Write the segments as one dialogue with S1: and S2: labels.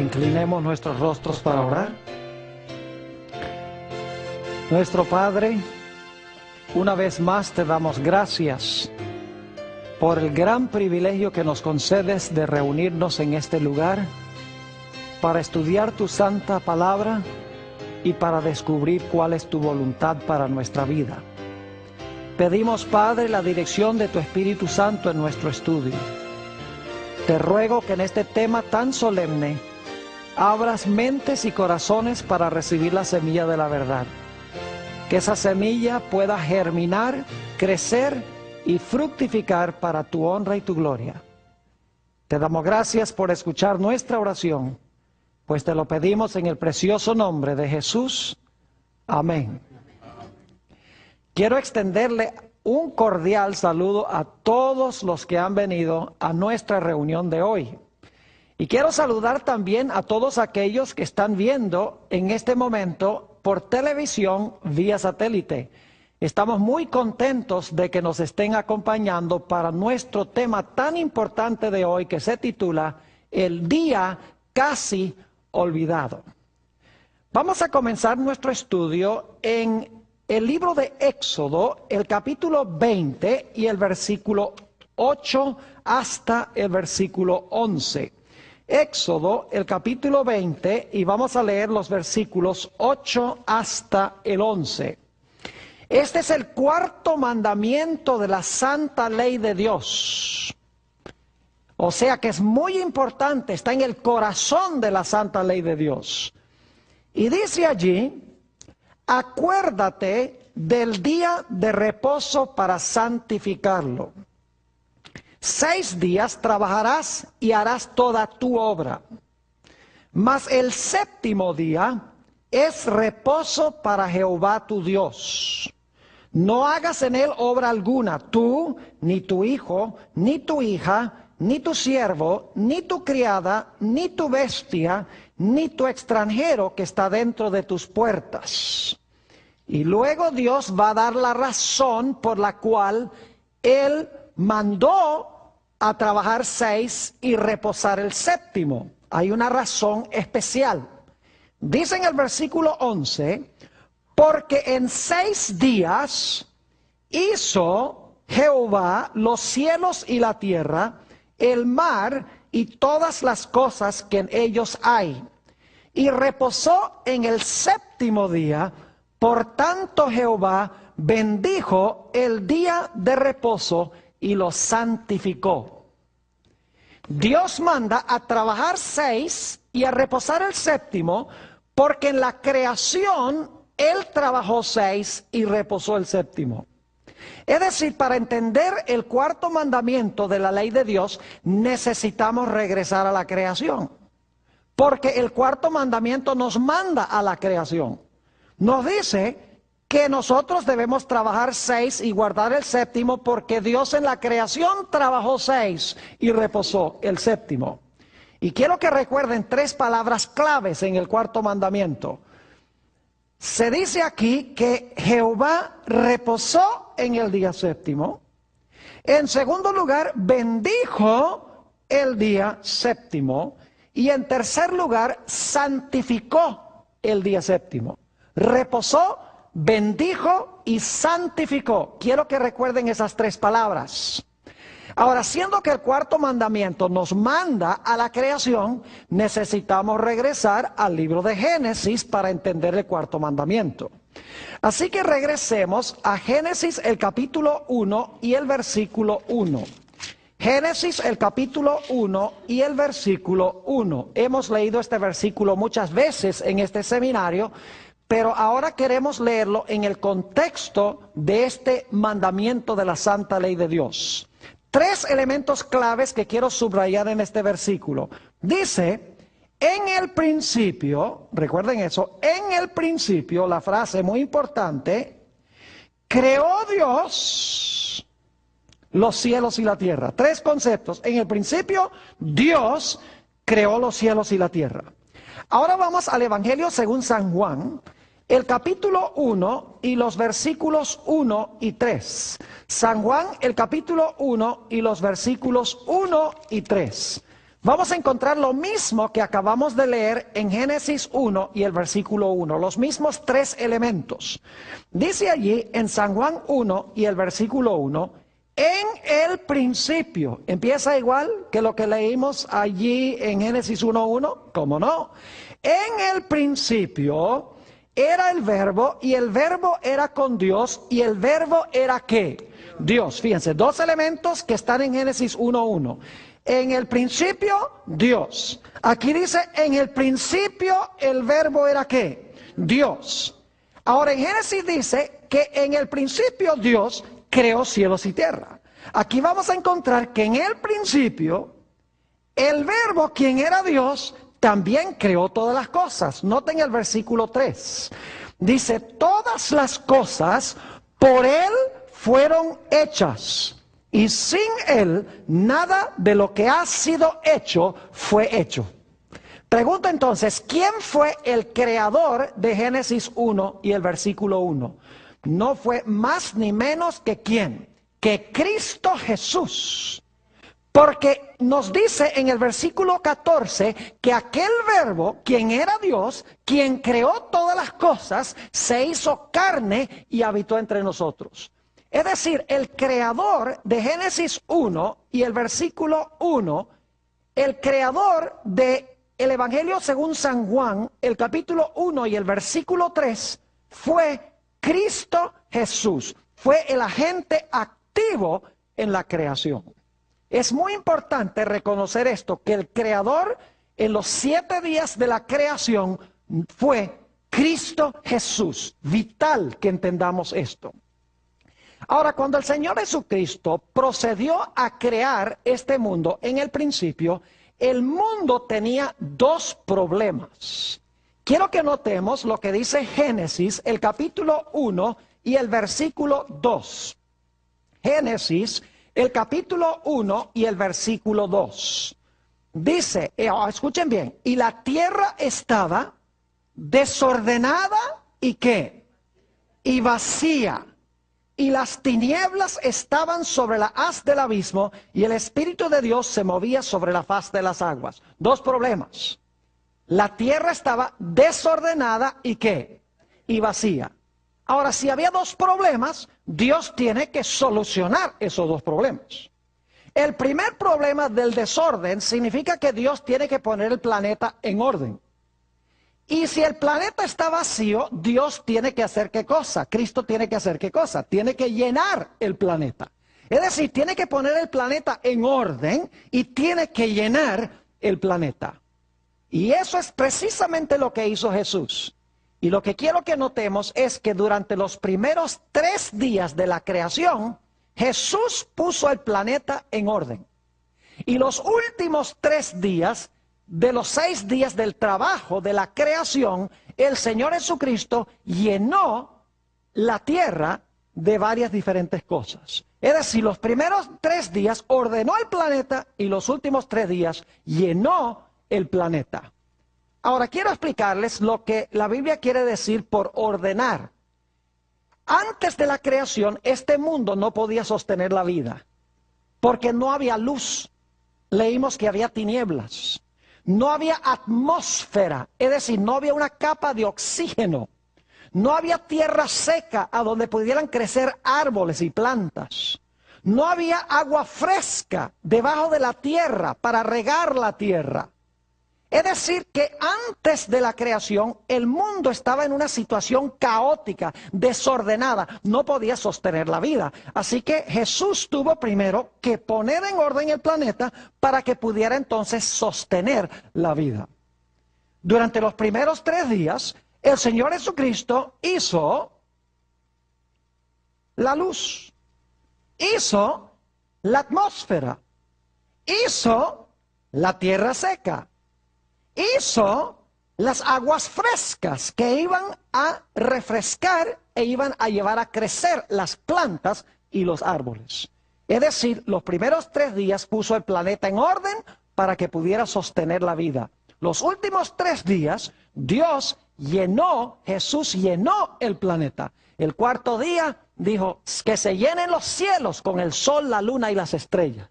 S1: Inclinemos nuestros rostros para orar. Nuestro Padre, una vez más te damos gracias por el gran privilegio que nos concedes de reunirnos en este lugar para estudiar tu santa palabra y para descubrir cuál es tu voluntad para nuestra vida. Pedimos, Padre, la dirección de tu Espíritu Santo en nuestro estudio. Te ruego que en este tema tan solemne abras mentes y corazones para recibir la semilla de la verdad. Que esa semilla pueda germinar, crecer y fructificar para tu honra y tu gloria. Te damos gracias por escuchar nuestra oración, pues te lo pedimos en el precioso nombre de Jesús. Amén. Quiero extenderle un cordial saludo a todos los que han venido a nuestra reunión de hoy. Y quiero saludar también a todos aquellos que están viendo en este momento por televisión vía satélite. Estamos muy contentos de que nos estén acompañando para nuestro tema tan importante de hoy, que se titula El Día Casi Olvidado. Vamos a comenzar nuestro estudio en el libro de Éxodo, el capítulo 20 y el versículo 8 hasta el versículo 11. Éxodo, el capítulo 20, y vamos a leer los versículos 8 hasta el 11. Este es el cuarto mandamiento de la santa ley de Dios. O sea que es muy importante, está en el corazón de la santa ley de Dios. Y dice allí: acuérdate del día de reposo para santificarlo. 6 días trabajarás y harás toda tu obra. Mas el séptimo día es reposo para Jehová tu Dios. No hagas en él obra alguna, tú, ni tu hijo, ni tu hija, ni tu siervo, ni tu criada, ni tu bestia, ni tu extranjero que está dentro de tus puertas. Y luego Dios va a dar la razón por la cual Él mandó a trabajar 6 y reposar el séptimo. Hay una razón especial. Dice en el versículo 11, porque en 6 días hizo Jehová los cielos y la tierra, el mar y todas las cosas que en ellos hay. Y reposó en el séptimo día. Por tanto Jehová bendijo el día de reposo y lo santificó. Dios manda a trabajar 6 y a reposar el séptimo, porque en la creación Él trabajó 6 y reposó el séptimo. Es decir, para entender el cuarto mandamiento de la ley de Dios, necesitamos regresar a la creación. Porque el cuarto mandamiento nos manda a la creación. Nos dice que nosotros debemos trabajar 6 y guardar el séptimo, porque Dios en la creación trabajó 6 y reposó el séptimo. Y quiero que recuerden 3 palabras claves en el cuarto mandamiento. Se dice aquí que Jehová reposó en el día séptimo. En segundo lugar, bendijo el día séptimo. Y en tercer lugar, santificó el día séptimo. Reposó, bendijo y santificó. Quiero que recuerden esas 3 palabras. Ahora, siendo que el cuarto mandamiento nos manda a la creación, necesitamos regresar al libro de Génesis para entender el cuarto mandamiento. Así que regresemos a Génesis el capítulo 1 y el versículo 1. Génesis el capítulo 1 y el versículo 1. Hemos leído este versículo muchas veces en este seminario, pero ahora queremos leerlo en el contexto de este mandamiento de la santa ley de Dios. 3 elementos claves que quiero subrayar en este versículo. Dice, en el principio, recuerden eso, en el principio, la frase muy importante, creó Dios los cielos y la tierra. 3 conceptos. En el principio, Dios creó los cielos y la tierra. Ahora vamos al Evangelio según San Juan, el capítulo 1 y los versículos 1 y 3. San Juan, el capítulo 1 y los versículos 1 y 3. vamos a encontrar lo mismo que acabamos de leer en Génesis 1 y el versículo 1, los mismos tres elementos. Dice allí en San Juan 1 y el versículo 1, en el principio, empieza igual que lo que leímos allí en Génesis 1:1, ¿cómo no? En el principio era el verbo y el verbo era con Dios y el verbo era ¿qué? Dios. Fíjense, dos elementos que están en Génesis 1:1. En el principio, Dios. Aquí dice, en el principio el verbo era ¿qué? Dios. Ahora en Génesis dice que en el principio Dios creó cielos y tierra. Aquí vamos a encontrar que en el principio el verbo, quien era Dios, también creó todas las cosas. Noten el versículo 3. Dice, todas las cosas por Él fueron hechas. Y sin Él, nada de lo que ha sido hecho fue hecho. Pregunto entonces, ¿quién fue el creador de Génesis 1 y el versículo 1? No fue más ni menos que ¿quién? Que Cristo Jesús. Porque nos dice en el versículo 14 que aquel verbo, quien era Dios, quien creó todas las cosas, se hizo carne y habitó entre nosotros. Es decir, el creador de Génesis 1 y el versículo 1, el creador del Evangelio según San Juan, el capítulo 1 y el versículo 3, fue Cristo Jesús. Fue el agente activo en la creación. Es muy importante reconocer esto, que el creador en los 7 días de la creación fue Cristo Jesús. Vital que entendamos esto. Ahora, cuando el Señor Jesucristo procedió a crear este mundo, en el principio, el mundo tenía dos problemas. Quiero que notemos lo que dice Génesis, el capítulo 1 y el versículo 2. Génesis, el capítulo 1 y el versículo 2. Dice, escuchen bien, y la tierra estaba desordenada y ¿qué? Y vacía. Y las tinieblas estaban sobre la haz del abismo y el Espíritu de Dios se movía sobre la faz de las aguas. Dos problemas. La tierra estaba desordenada y ¿qué? Y vacía. Ahora, si había dos problemas, Dios tiene que solucionar esos dos problemas. El primer problema del desorden significa que Dios tiene que poner el planeta en orden. Y si el planeta está vacío, Dios tiene que hacer ¿qué cosa? Cristo tiene que hacer ¿qué cosa? Tiene que llenar el planeta. Es decir, tiene que poner el planeta en orden y tiene que llenar el planeta. Y eso es precisamente lo que hizo Jesús. Y lo que quiero que notemos es que durante los primeros 3 días de la creación, Jesús puso el planeta en orden. Y los últimos 3 días, de los 6 días del trabajo de la creación, el Señor Jesucristo llenó la tierra de varias diferentes cosas. Es decir, los primeros 3 días ordenó el planeta y los últimos 3 días llenó el planeta. Ahora quiero explicarles lo que la Biblia quiere decir por ordenar. Antes de la creación, este mundo no podía sostener la vida, porque no había luz. Leímos que había tinieblas. No había atmósfera, es decir, no había una capa de oxígeno. No había tierra seca a donde pudieran crecer árboles y plantas. No había agua fresca debajo de la tierra para regar la tierra. Es decir, que antes de la creación el mundo estaba en una situación caótica, desordenada, no podía sostener la vida. Así que Jesús tuvo primero que poner en orden el planeta para que pudiera entonces sostener la vida. Durante los primeros 3 días, el Señor Jesucristo hizo la luz, hizo la atmósfera, hizo la tierra seca. Hizo las aguas frescas que iban a refrescar e iban a llevar a crecer las plantas y los árboles. Es decir, los primeros 3 días puso el planeta en orden para que pudiera sostener la vida. Los últimos 3 días, Jesús llenó el planeta. El 4.º día dijo que se llenen los cielos con el sol, la luna y las estrellas.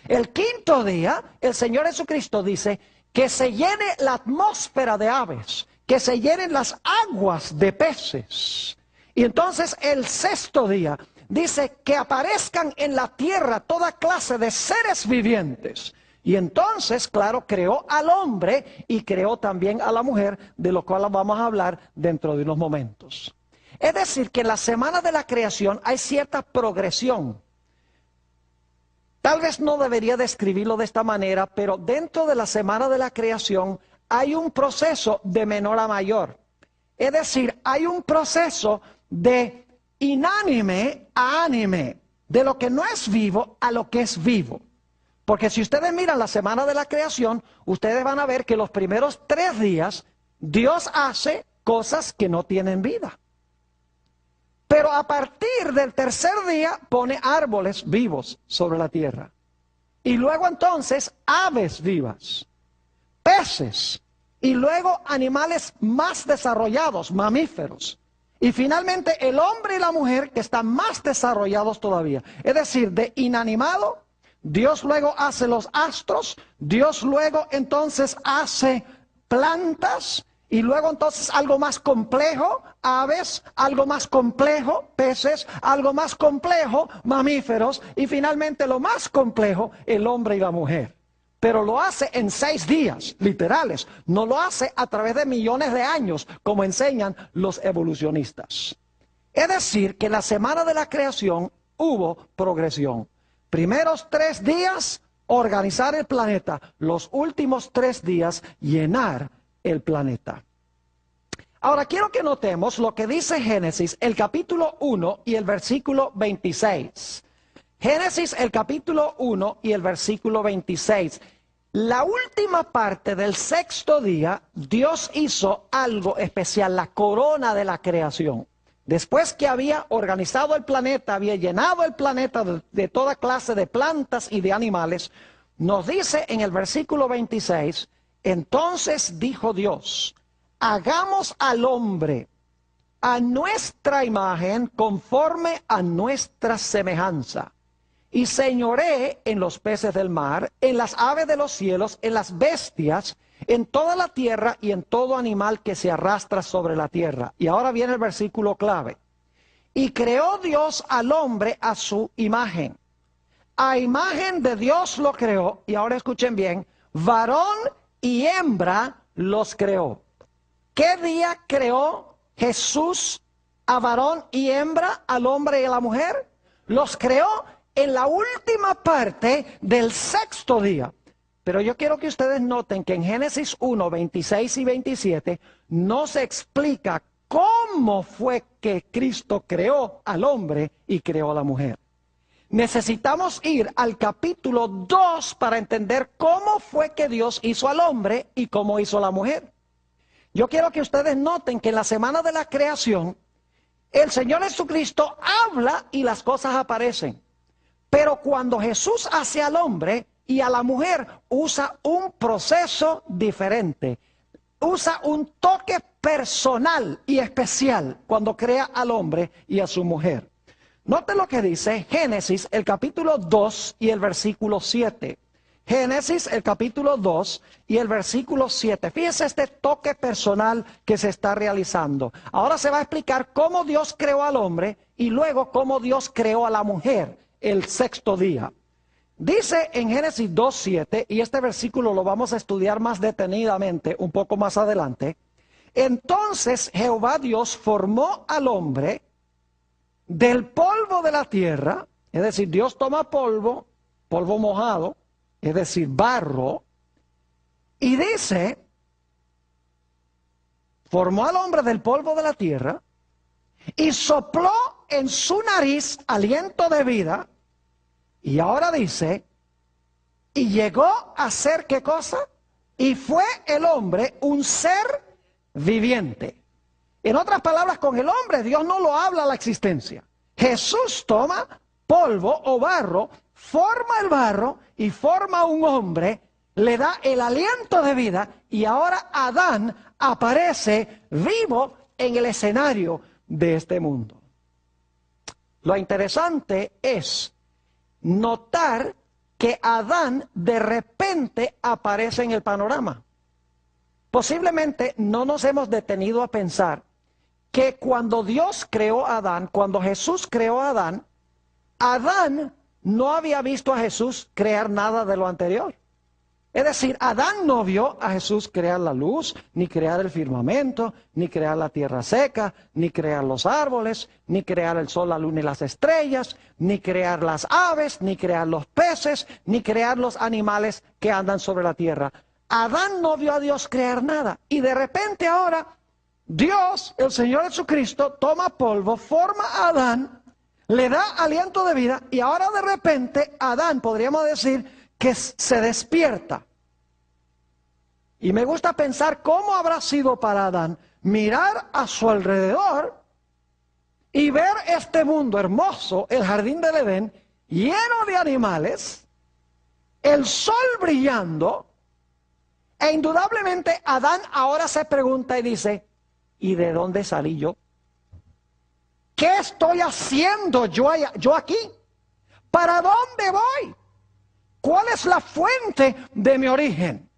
S1: El quinto día, el Señor Jesucristo dice que se llene la atmósfera de aves, que se llenen las aguas de peces. Y entonces el sexto día dice que aparezcan en la tierra toda clase de seres vivientes. Y entonces, claro, creó al hombre y creó también a la mujer, de lo cual vamos a hablar dentro de unos momentos. Es decir, que en la semana de la creación hay cierta progresión. Tal vez no debería describirlo de esta manera, pero dentro de la semana de la creación hay un proceso de menor a mayor. Es decir, hay un proceso de inánime a ánime, de lo que no es vivo a lo que es vivo. Porque si ustedes miran la semana de la creación, ustedes van a ver que los primeros 3 días Dios hace cosas que no tienen vida. Pero a partir del tercer día pone árboles vivos sobre la tierra. Y luego entonces aves vivas, peces, y luego animales más desarrollados, mamíferos. Y finalmente el hombre y la mujer que están más desarrollados todavía. Es decir, de inanimado, Dios luego hace los astros, Dios luego entonces hace plantas, y luego entonces algo más complejo, aves, algo más complejo, peces, algo más complejo, mamíferos, y finalmente lo más complejo, el hombre y la mujer. Pero lo hace en 6 días, literales. No lo hace a través de millones de años, como enseñan los evolucionistas. Es decir, que en la semana de la creación hubo progresión. Primeros 3 días, organizar el planeta. Los últimos 3 días, llenar el planeta. Ahora quiero que notemos lo que dice Génesis, el capítulo 1 y el versículo 26. Génesis, el capítulo 1 y el versículo 26. La última parte del sexto día, Dios hizo algo especial, la corona de la creación. Después que había organizado el planeta, había llenado el planeta de toda clase de plantas y de animales, nos dice en el versículo 26, entonces dijo Dios, hagamos al hombre a nuestra imagen conforme a nuestra semejanza. Y señoree en los peces del mar, en las aves de los cielos, en las bestias, en toda la tierra y en todo animal que se arrastra sobre la tierra. Y ahora viene el versículo clave. Y creó Dios al hombre a su imagen. A imagen de Dios lo creó. Y ahora escuchen bien. Varón y hembra los creó. ¿Qué día creó Jesús a varón y hembra, al hombre y a la mujer? Los creó en la última parte del sexto día. Pero yo quiero que ustedes noten que en Génesis 1, 26 y 27 no se explica cómo fue que Cristo creó al hombre y creó a la mujer. Necesitamos ir al capítulo 2 para entender cómo fue que Dios hizo al hombre y cómo hizo a la mujer. Yo quiero que ustedes noten que en la semana de la creación, el Señor Jesucristo habla y las cosas aparecen. Pero cuando Jesús hace al hombre y a la mujer, usa un proceso diferente. Usa un toque personal y especial cuando crea al hombre y a su mujer. Note lo que dice Génesis, el capítulo 2 y el versículo 7. Génesis, el capítulo 2 y el versículo 7. Fíjese este toque personal que se está realizando. Ahora se va a explicar cómo Dios creó al hombre y luego cómo Dios creó a la mujer el sexto día. Dice en Génesis 2:7, y este versículo lo vamos a estudiar más detenidamente un poco más adelante. Entonces Jehová Dios formó al hombre del polvo de la tierra, es decir, Dios toma polvo, polvo mojado, es decir, barro, y dice, formó al hombre del polvo de la tierra, y sopló en su nariz aliento de vida, y ahora dice, y llegó a ser ¿qué cosa? Y fue el hombre un ser viviente. En otras palabras, con el hombre Dios no lo habla a la existencia. Jesús toma polvo o barro, forma el barro y forma un hombre, le da el aliento de vida y ahora Adán aparece vivo en el escenario de este mundo. Lo interesante es notar que Adán de repente aparece en el panorama. Posiblemente no nos hemos detenido a pensar que cuando Dios creó a Adán, cuando Jesús creó a Adán, Adán no había visto a Jesús crear nada de lo anterior. Es decir, Adán no vio a Jesús crear la luz, ni crear el firmamento, ni crear la tierra seca, ni crear los árboles, ni crear el sol, la luna y las estrellas, ni crear las aves, ni crear los peces, ni crear los animales que andan sobre la tierra. Adán no vio a Dios crear nada. Y de repente ahora, Dios, el Señor Jesucristo, toma polvo, forma a Adán, le da aliento de vida, y ahora de repente Adán, podríamos decir, que se despierta. Y me gusta pensar cómo habrá sido para Adán mirar a su alrededor y ver este mundo hermoso, el jardín del Edén, lleno de animales, el sol brillando, e indudablemente Adán ahora se pregunta y dice, ¿y de dónde salí yo? ¿Qué estoy haciendo yo aquí? ¿Para dónde voy? ¿Cuál es la fuente de mi origen?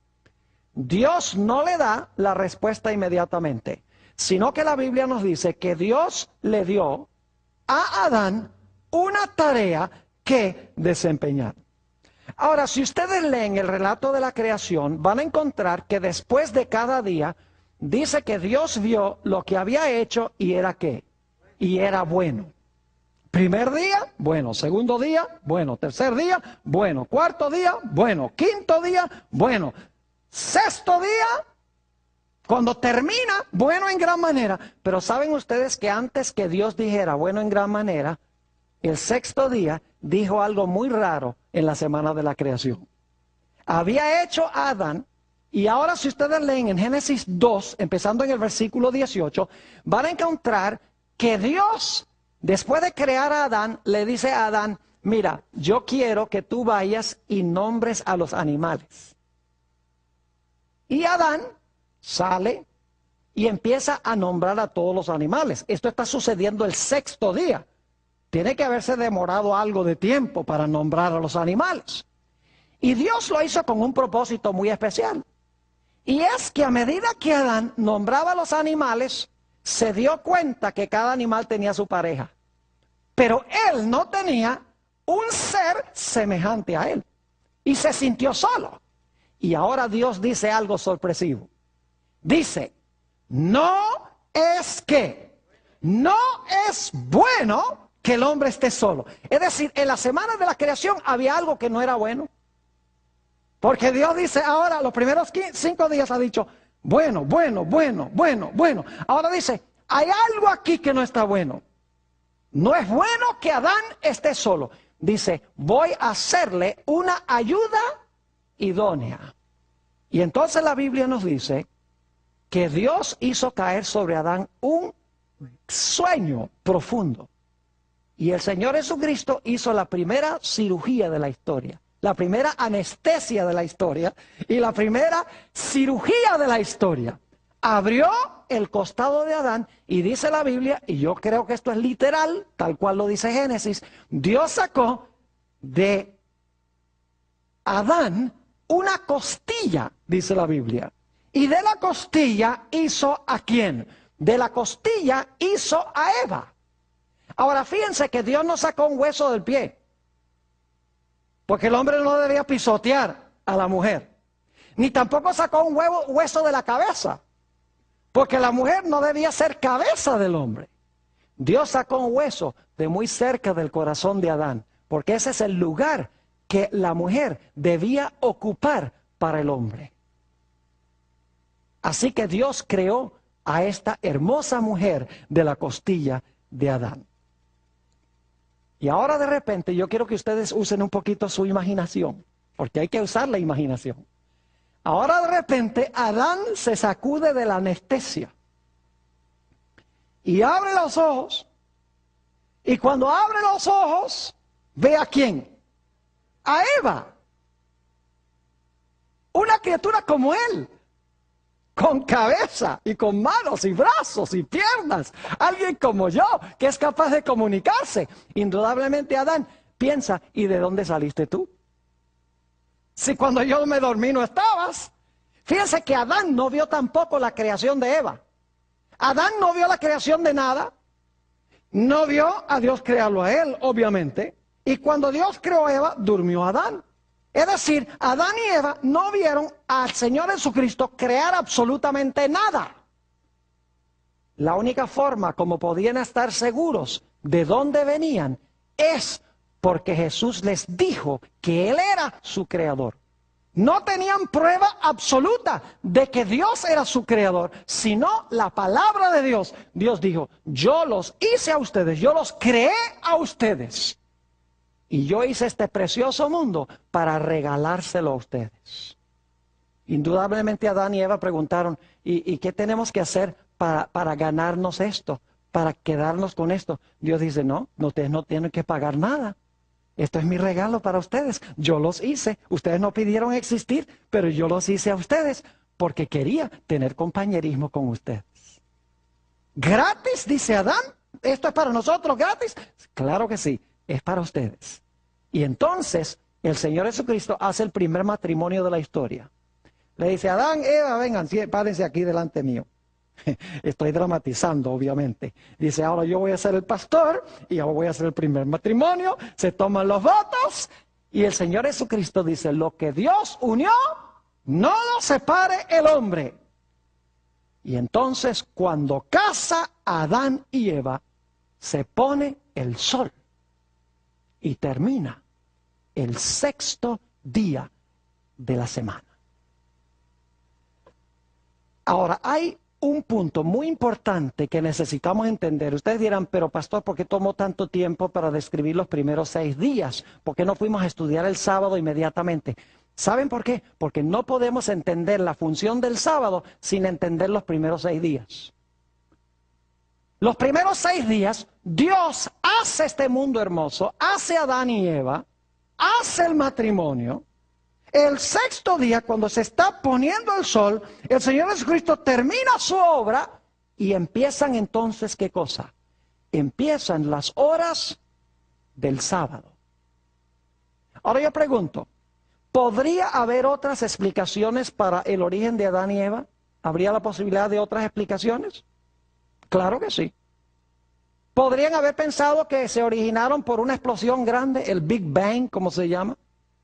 S1: Dios no le da la respuesta inmediatamente, sino que la Biblia nos dice que Dios le dio a Adán una tarea que desempeñar. Ahora, si ustedes leen el relato de la creación, van a encontrar que después de cada día, dice que Dios vio lo que había hecho y era ¿qué? Y era bueno. Primer día, bueno. Segundo día, bueno. Tercer día, bueno. Cuarto día, bueno. Quinto día, bueno. Sexto día, cuando termina, bueno en gran manera. Pero ¿saben ustedes que antes que Dios dijera bueno en gran manera, el sexto día dijo algo muy raro en la semana de la creación? Había hecho a Adán, y ahora si ustedes leen en Génesis 2, empezando en el versículo 18, van a encontrar que Dios, después de crear a Adán, le dice a Adán, mira, yo quiero que tú vayas y nombres a los animales. Y Adán sale y empieza a nombrar a todos los animales. Esto está sucediendo el sexto día. Tiene que haberse demorado algo de tiempo para nombrar a los animales. Y Dios lo hizo con un propósito muy especial. Y es que a medida que Adán nombraba a los animales, se dio cuenta que cada animal tenía su pareja. Pero él no tenía un ser semejante a él. Y se sintió solo. Y ahora Dios dice algo sorpresivo. Dice, no es bueno que el hombre esté solo. Es decir, en la semana de la creación había algo que no era bueno. Porque Dios dice ahora, los primeros 5 días ha dicho, bueno. Ahora dice, hay algo aquí que no está bueno. No es bueno que Adán esté solo. Dice, voy a hacerle una ayuda idónea. Y entonces la Biblia nos dice que Dios hizo caer sobre Adán un sueño profundo. Y el Señor Jesucristo hizo la primera cirugía de la historia, la primera anestesia de la historia y la primera cirugía de la historia. Abrió el costado de Adán y dice la Biblia, y yo creo que esto es literal, tal cual lo dice Génesis, Dios sacó de Adán una costilla, dice la Biblia. Y de la costilla hizo ¿a quién? De la costilla hizo a Eva. Ahora fíjense que Dios no sacó un hueso del pie, porque el hombre no debía pisotear a la mujer. Ni tampoco sacó un hueso de la cabeza, porque la mujer no debía ser cabeza del hombre. Dios sacó un hueso de muy cerca del corazón de Adán, porque ese es el lugar que la mujer debía ocupar para el hombre. Así que Dios creó a esta hermosa mujer de la costilla de Adán. Y ahora de repente yo quiero que ustedes usen un poquito su imaginación, porque hay que usar la imaginación. Ahora de repente Adán se sacude de la anestesia y abre los ojos, y cuando abre los ojos ve ¿a quién? A Eva, una criatura como él, con cabeza y con manos y brazos y piernas, alguien como yo, que es capaz de comunicarse. Indudablemente Adán piensa, ¿y de dónde saliste tú? Si cuando yo me dormí no estabas. Fíjense que Adán no vio tampoco la creación de Eva. Adán no vio la creación de nada. No vio a Dios crearlo a él, obviamente. Y cuando Dios creó a Eva, durmió Adán. Es decir, Adán y Eva no vieron al Señor Jesucristo crear absolutamente nada. La única forma como podían estar seguros de dónde venían es porque Jesús les dijo que Él era su creador. No tenían prueba absoluta de que Dios era su creador, sino la palabra de Dios. Dios dijo, yo los hice a ustedes, yo los creé a ustedes. Y yo hice este precioso mundo para regalárselo a ustedes. Indudablemente Adán y Eva preguntaron, ¿y qué tenemos que hacer para ganarnos esto? Para quedarnos con esto. Dios dice, no, ustedes no tienen que pagar nada. Esto es mi regalo para ustedes. Yo los hice. Ustedes no pidieron existir, pero yo los hice a ustedes porque quería tener compañerismo con ustedes. ¿Gratis? Dice Adán. ¿Esto es para nosotros gratis? Claro que sí, es para ustedes. Y entonces el Señor Jesucristo hace el primer matrimonio de la historia. Le dice, Adán, Eva, vengan, párense aquí delante mío. Estoy dramatizando, obviamente. Dice, ahora yo voy a ser el pastor y ahora voy a hacer el primer matrimonio. Se toman los votos y el Señor Jesucristo dice, lo que Dios unió, no lo separe el hombre. Y entonces cuando casa a Adán y Eva, se pone el sol y termina el sexto día de la semana. Ahora, hay un punto muy importante que necesitamos entender. Ustedes dirán, pero pastor, ¿por qué tomó tanto tiempo para describir los primeros 6 días? ¿Por qué no fuimos a estudiar el sábado inmediatamente? ¿Saben por qué? Porque no podemos entender la función del sábado sin entender los primeros 6 días. Los primeros 6 días, Dios hace este mundo hermoso, hace a Adán y Eva, hace el matrimonio. El sexto día, cuando se está poniendo el sol, el Señor Jesucristo termina su obra y empiezan entonces, ¿qué cosa? Empiezan las horas del sábado. Ahora yo pregunto, ¿podría haber otras explicaciones para el origen de Adán y Eva? ¿Habría la posibilidad de otras explicaciones? Claro que sí. ¿Podrían haber pensado que se originaron por una explosión grande, el Big Bang, como se llama?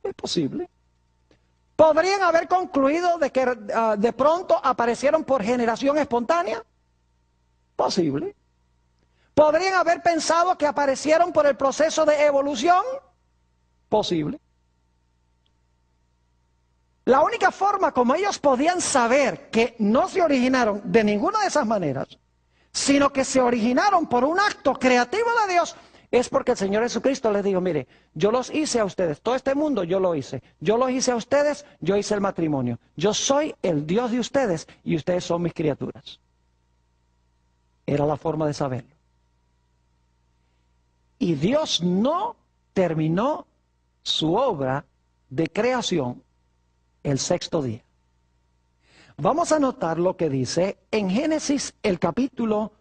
S1: Es posible. ¿Podrían haber concluido de que de pronto aparecieron por generación espontánea? Posible. ¿Podrían haber pensado que aparecieron por el proceso de evolución? Posible. La única forma como ellos podían saber que no se originaron de ninguna de esas maneras, sino que se originaron por un acto creativo de Dios, es porque el Señor Jesucristo les dijo, mire, yo los hice a ustedes, todo este mundo yo lo hice. Yo los hice a ustedes, yo hice el matrimonio. Yo soy el Dios de ustedes y ustedes son mis criaturas. Era la forma de saberlo. Y Dios no terminó su obra de creación el sexto día. Vamos a notar lo que dice en Génesis el capítulo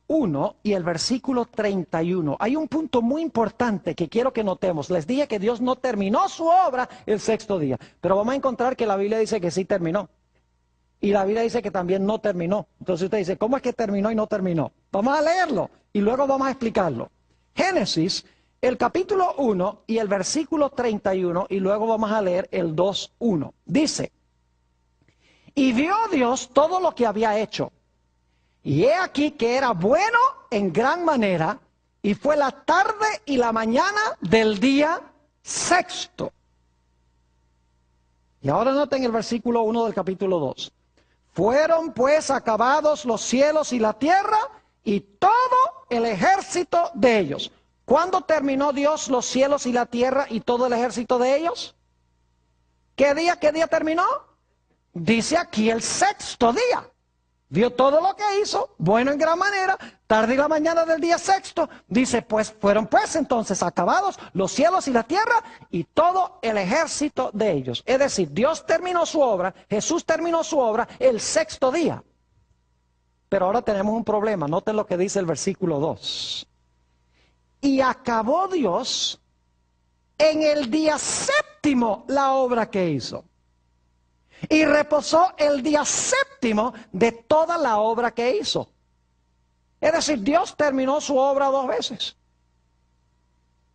S1: 1 y el versículo 31. Hay un punto muy importante que quiero que notemos. Les dije que Dios no terminó su obra el sexto día, pero vamos a encontrar que la Biblia dice que sí terminó. Y la Biblia dice que también no terminó. Entonces usted dice, ¿cómo es que terminó y no terminó? Vamos a leerlo y luego vamos a explicarlo. Génesis, el capítulo 1 y el versículo 31 y luego vamos a leer el 2:1. Dice, y vio Dios todo lo que había hecho. Y he aquí que era bueno en gran manera, y fue la tarde y la mañana del día sexto. Y ahora noten el versículo 1 del capítulo 2. Fueron pues acabados los cielos y la tierra, y todo el ejército de ellos. ¿Cuándo terminó Dios los cielos y la tierra y todo el ejército de ellos? ¿Qué día terminó? Dice aquí el sexto día. Vio todo lo que hizo, bueno en gran manera, tarde y la mañana del día sexto. Dice, pues fueron pues entonces acabados los cielos y la tierra y todo el ejército de ellos. Es decir, Dios terminó su obra, Jesús terminó su obra el sexto día. Pero ahora tenemos un problema, noten lo que dice el versículo 2. Y acabó Dios en el día séptimo séptimo la obra que hizo. Y reposó el día séptimo de toda la obra que hizo. Es decir, Dios terminó su obra 2 veces.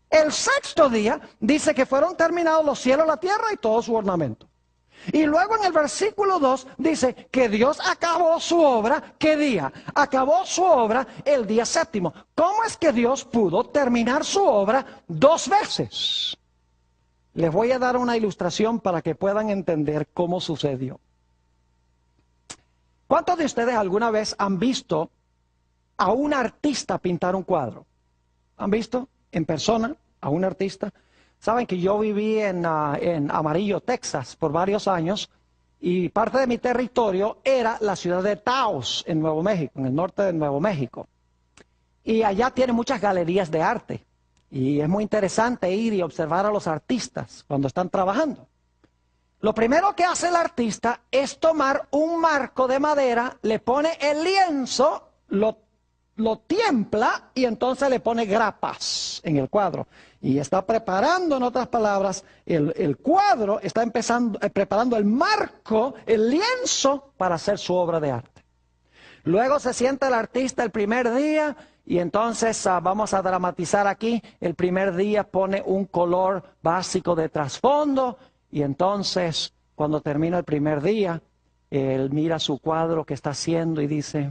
S1: El sexto día dice que fueron terminados los cielos, la tierra y todo su ornamento. Y luego en el versículo 2 dice que Dios acabó su obra. ¿Qué día? Acabó su obra el día séptimo. ¿Cómo es que Dios pudo terminar su obra 2 veces? Les voy a dar una ilustración para que puedan entender cómo sucedió. ¿Cuántos de ustedes alguna vez han visto a un artista pintar un cuadro? ¿Han visto en persona a un artista? Saben que yo viví en Amarillo, Texas, por varios años, y parte de mi territorio era la ciudad de Taos, en Nuevo México, en el norte de Nuevo México. Y allá tiene muchas galerías de arte, y es muy interesante ir y observar a los artistas cuando están trabajando. Lo primero que hace el artista es tomar un marco de madera, le pone el lienzo, lo tiempla y entonces le pone grapas en el cuadro. Y está preparando, en otras palabras, el cuadro, está preparando el marco, el lienzo para hacer su obra de arte. Luego se sienta el artista el primer día y entonces vamos a dramatizar aquí. El primer día pone un color básico de trasfondo y entonces cuando termina el primer día, él mira su cuadro que está haciendo y dice,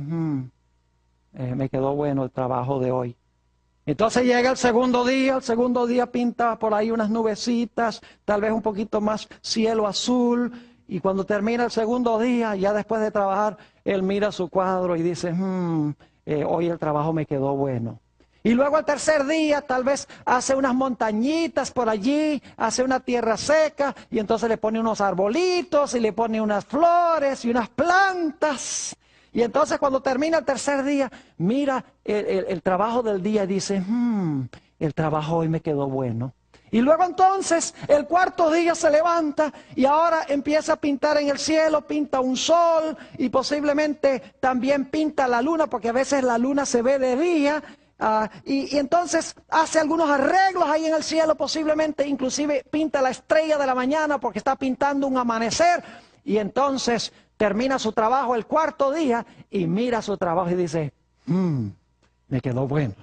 S1: me quedó bueno el trabajo de hoy. Entonces llega el segundo día pinta por ahí unas nubecitas, tal vez un poquito más cielo azul, y cuando termina el segundo día, ya después de trabajar, él mira su cuadro y dice, hoy el trabajo me quedó bueno. Y luego al tercer día tal vez hace unas montañitas por allí, hace una tierra seca, y entonces le pone unos arbolitos, y le pone unas flores y unas plantas. Y entonces cuando termina el tercer día, mira el trabajo del día y dice, el trabajo hoy me quedó bueno. Y luego entonces el cuarto día se levanta y ahora empieza a pintar en el cielo, pinta un sol y posiblemente también pinta la luna, porque a veces la luna se ve de día. Y entonces hace algunos arreglos ahí en el cielo, posiblemente inclusive pinta la estrella de la mañana porque está pintando un amanecer. Y entonces termina su trabajo el cuarto día y mira su trabajo y dice, me quedó bueno.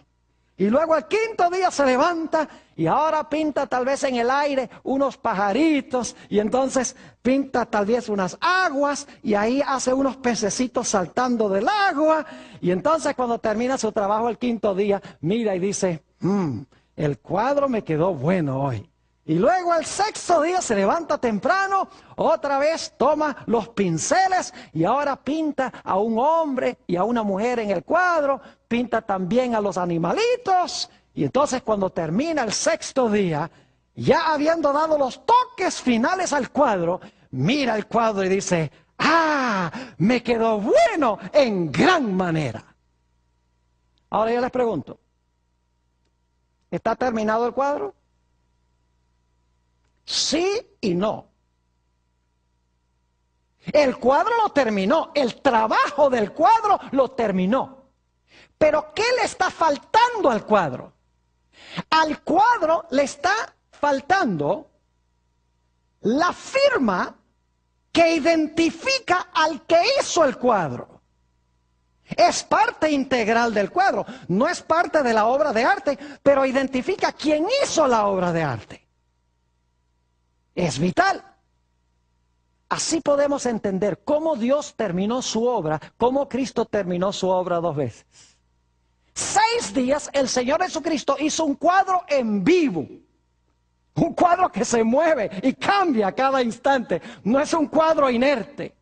S1: Y luego el quinto día se levanta y ahora pinta tal vez en el aire unos pajaritos y entonces pinta tal vez unas aguas y ahí hace unos pececitos saltando del agua. Y entonces cuando termina su trabajo el quinto día, mira y dice, el cuadro me quedó bueno hoy. Y luego el sexto día se levanta temprano, otra vez toma los pinceles y ahora pinta a un hombre y a una mujer en el cuadro, pinta también a los animalitos. Y entonces cuando termina el sexto día, ya habiendo dado los toques finales al cuadro, mira el cuadro y dice, me quedó bueno en gran manera. Ahora yo les pregunto, ¿está terminado el cuadro? Sí y no. El cuadro lo terminó, el trabajo del cuadro lo terminó. Pero ¿qué le está faltando al cuadro? Al cuadro le está faltando la firma que identifica al que hizo el cuadro. Es parte integral del cuadro, no es parte de la obra de arte, pero identifica quién hizo la obra de arte. Es vital. Así podemos entender cómo Dios terminó su obra, cómo Cristo terminó su obra 2 veces. 6 días el Señor Jesucristo hizo un cuadro en vivo. Un cuadro que se mueve y cambia a cada instante. No es un cuadro inerte.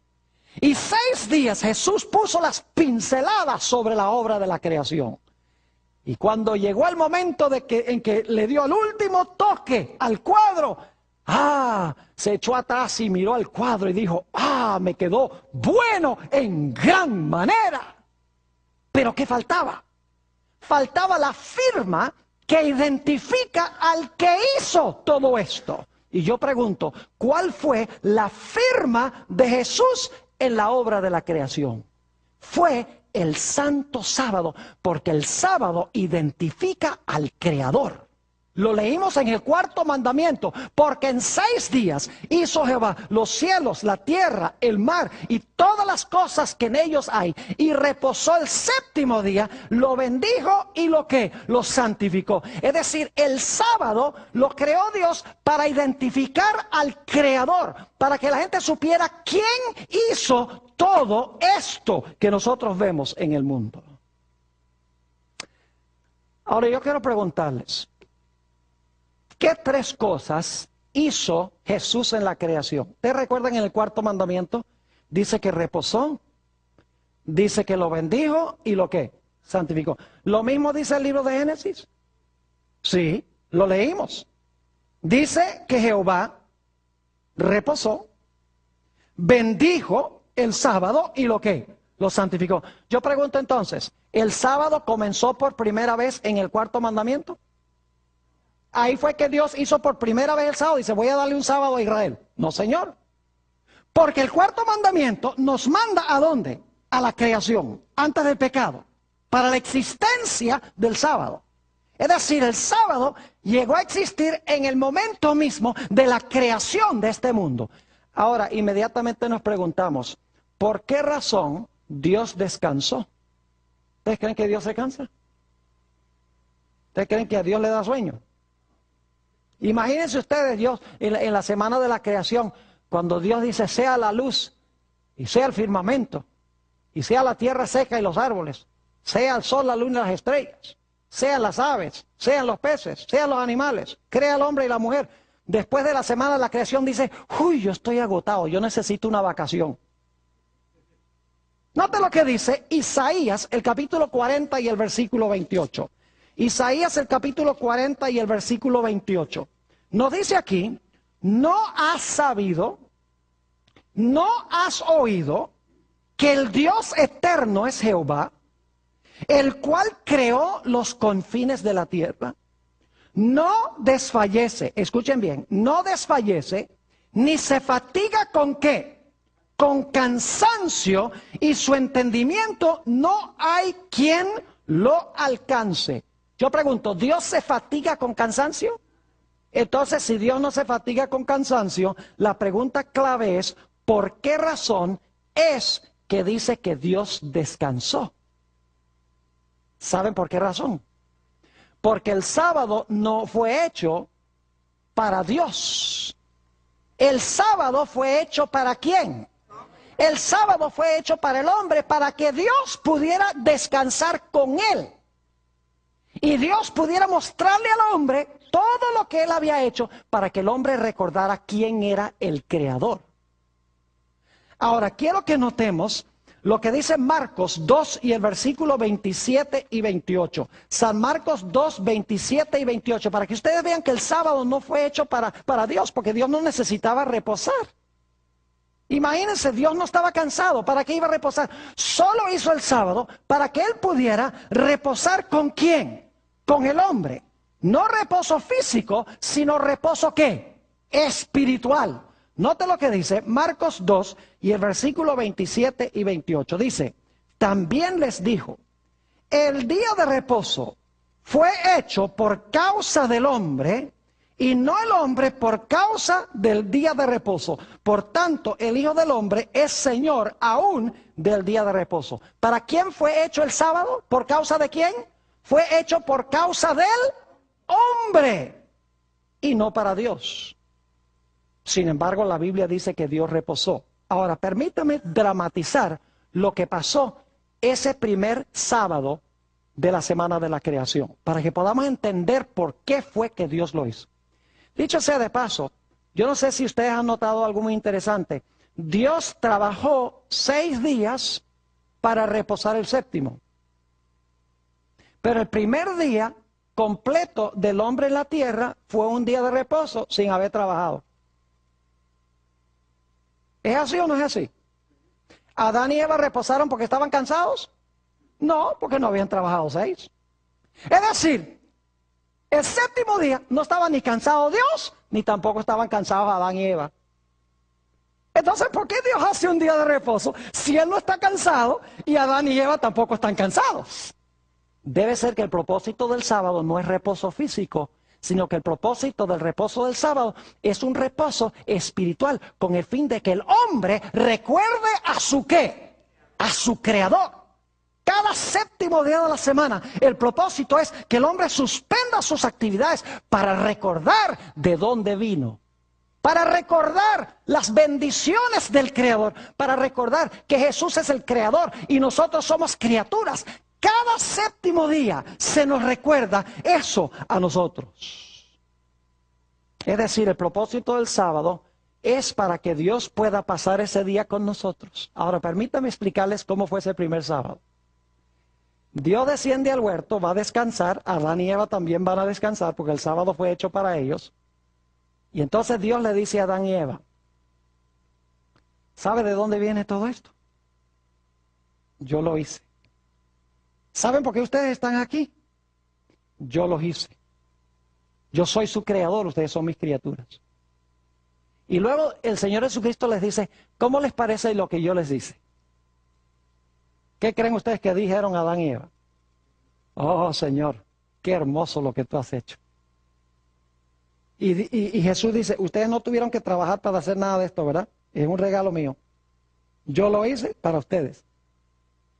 S1: Y 6 días Jesús puso las pinceladas sobre la obra de la creación. Y cuando llegó el momento en que le dio el último toque al cuadro, se echó atrás y miró al cuadro y dijo, me quedó bueno en gran manera. Pero ¿qué faltaba? Faltaba la firma que identifica al que hizo todo esto. Y yo pregunto, ¿cuál fue la firma de Jesús en la obra de la creación? Fue el santo sábado, porque el sábado identifica al Creador. Lo leímos en el cuarto mandamiento, porque en 6 días hizo Jehová los cielos, la tierra, el mar y todas las cosas que en ellos hay. Y reposó el séptimo día, lo bendijo y lo santificó. Es decir, el sábado lo creó Dios para identificar al Creador, para que la gente supiera quién hizo todo esto que nosotros vemos en el mundo. Ahora yo quiero preguntarles, ¿qué 3 cosas hizo Jesús en la creación? ¿Ustedes recuerdan en el cuarto mandamiento? Dice que reposó, dice que lo bendijo y lo que santificó. ¿Lo mismo dice el libro de Génesis? Sí, lo leímos. Dice que Jehová reposó, bendijo el sábado y lo que lo santificó. Yo pregunto entonces, ¿el sábado comenzó por primera vez en el cuarto mandamiento? Ahí fue que Dios hizo por primera vez el sábado. Dice, voy a darle un sábado a Israel. No, señor. Porque el cuarto mandamiento nos manda ¿a dónde? A la creación, antes del pecado, para la existencia del sábado. Es decir, el sábado llegó a existir en el momento mismo de la creación de este mundo. Ahora, inmediatamente nos preguntamos, ¿por qué razón Dios descansó? ¿Ustedes creen que Dios se cansa? ¿Ustedes creen que a Dios le da sueño? Imagínense ustedes, Dios, en la semana de la creación, cuando Dios dice, sea la luz, y sea el firmamento, y sea la tierra seca y los árboles, sea el sol, la luna y las estrellas, sean las aves, sean los peces, sean los animales, crea el hombre y la mujer. Después de la semana de la creación dice, uy, yo estoy agotado, yo necesito una vacación. Note lo que dice Isaías, el capítulo 40 y el versículo 28. Isaías el capítulo 40 y el versículo 28. Nos dice aquí, no has sabido, no has oído que el Dios eterno es Jehová, el cual creó los confines de la tierra. No desfallece, escuchen bien, no desfallece, ni se fatiga con qué, con cansancio, y su entendimiento no hay quien lo alcance. Yo pregunto, ¿Dios se fatiga con cansancio? Entonces, si Dios no se fatiga con cansancio, la pregunta clave es, ¿por qué razón es que dice que Dios descansó? ¿Saben por qué razón? Porque el sábado no fue hecho para Dios. El sábado fue hecho ¿para quién? El sábado fue hecho para el hombre, para que Dios pudiera descansar con él. Y Dios pudiera mostrarle al hombre todo lo que él había hecho para que el hombre recordara quién era el creador. Ahora, quiero que notemos lo que dice Marcos 2 y el versículo 27 y 28. San Marcos 2, 27 y 28, para que ustedes vean que el sábado no fue hecho para Dios, porque Dios no necesitaba reposar. Imagínense, Dios no estaba cansado, ¿para qué iba a reposar? Solo hizo el sábado para que él pudiera reposar ¿con quién? Con el hombre. No reposo físico, sino reposo ¿qué? Espiritual. Note lo que dice Marcos 2 y el versículo 27 y 28. Dice, también les dijo, el día de reposo fue hecho por causa del hombre, y no el hombre por causa del día de reposo. Por tanto, el Hijo del Hombre es Señor aún del día de reposo. ¿Para quién fue hecho el sábado? ¿Por causa de quién? Fue hecho por causa del hombre y no para Dios. Sin embargo, la Biblia dice que Dios reposó. Ahora, permítame dramatizar lo que pasó ese primer sábado de la semana de la creación, para que podamos entender por qué fue que Dios lo hizo. Dicho sea de paso, yo no sé si ustedes han notado algo muy interesante. Dios trabajó 6 días para reposar el séptimo. Pero el primer día completo del hombre en la tierra fue un día de reposo sin haber trabajado. ¿Es así o no es así? ¿Adán y Eva reposaron porque estaban cansados? No, porque no habían trabajado 6. Es decir, el séptimo día no estaba ni cansado Dios, ni tampoco estaban cansados Adán y Eva. Entonces, ¿por qué Dios hace un día de reposo si Él no está cansado y Adán y Eva tampoco están cansados? Debe ser que el propósito del sábado no es reposo físico, sino que el propósito del reposo del sábado es un reposo espiritual con el fin de que el hombre recuerde a su ¿qué? A su creador. Cada séptimo día de la semana, el propósito es que el hombre suspenda sus actividades para recordar de dónde vino. Para recordar las bendiciones del Creador, para recordar que Jesús es el Creador y nosotros somos criaturas. Cada séptimo día se nos recuerda eso a nosotros. Es decir, el propósito del sábado es para que Dios pueda pasar ese día con nosotros. Ahora, permítame explicarles cómo fue ese primer sábado. Dios desciende al huerto, va a descansar, Adán y Eva también van a descansar porque el sábado fue hecho para ellos. Y entonces Dios le dice a Adán y Eva, ¿sabe de dónde viene todo esto? Yo lo hice. ¿Saben por qué ustedes están aquí? Yo los hice. Yo soy su creador, ustedes son mis criaturas. Y luego el Señor Jesucristo les dice, ¿cómo les parece lo que yo les hice? ¿Qué creen ustedes que dijeron Adán y Eva? Oh, Señor, qué hermoso lo que tú has hecho. Y Jesús dice, ustedes no tuvieron que trabajar para hacer nada de esto, ¿verdad? Es un regalo mío. Yo lo hice para ustedes.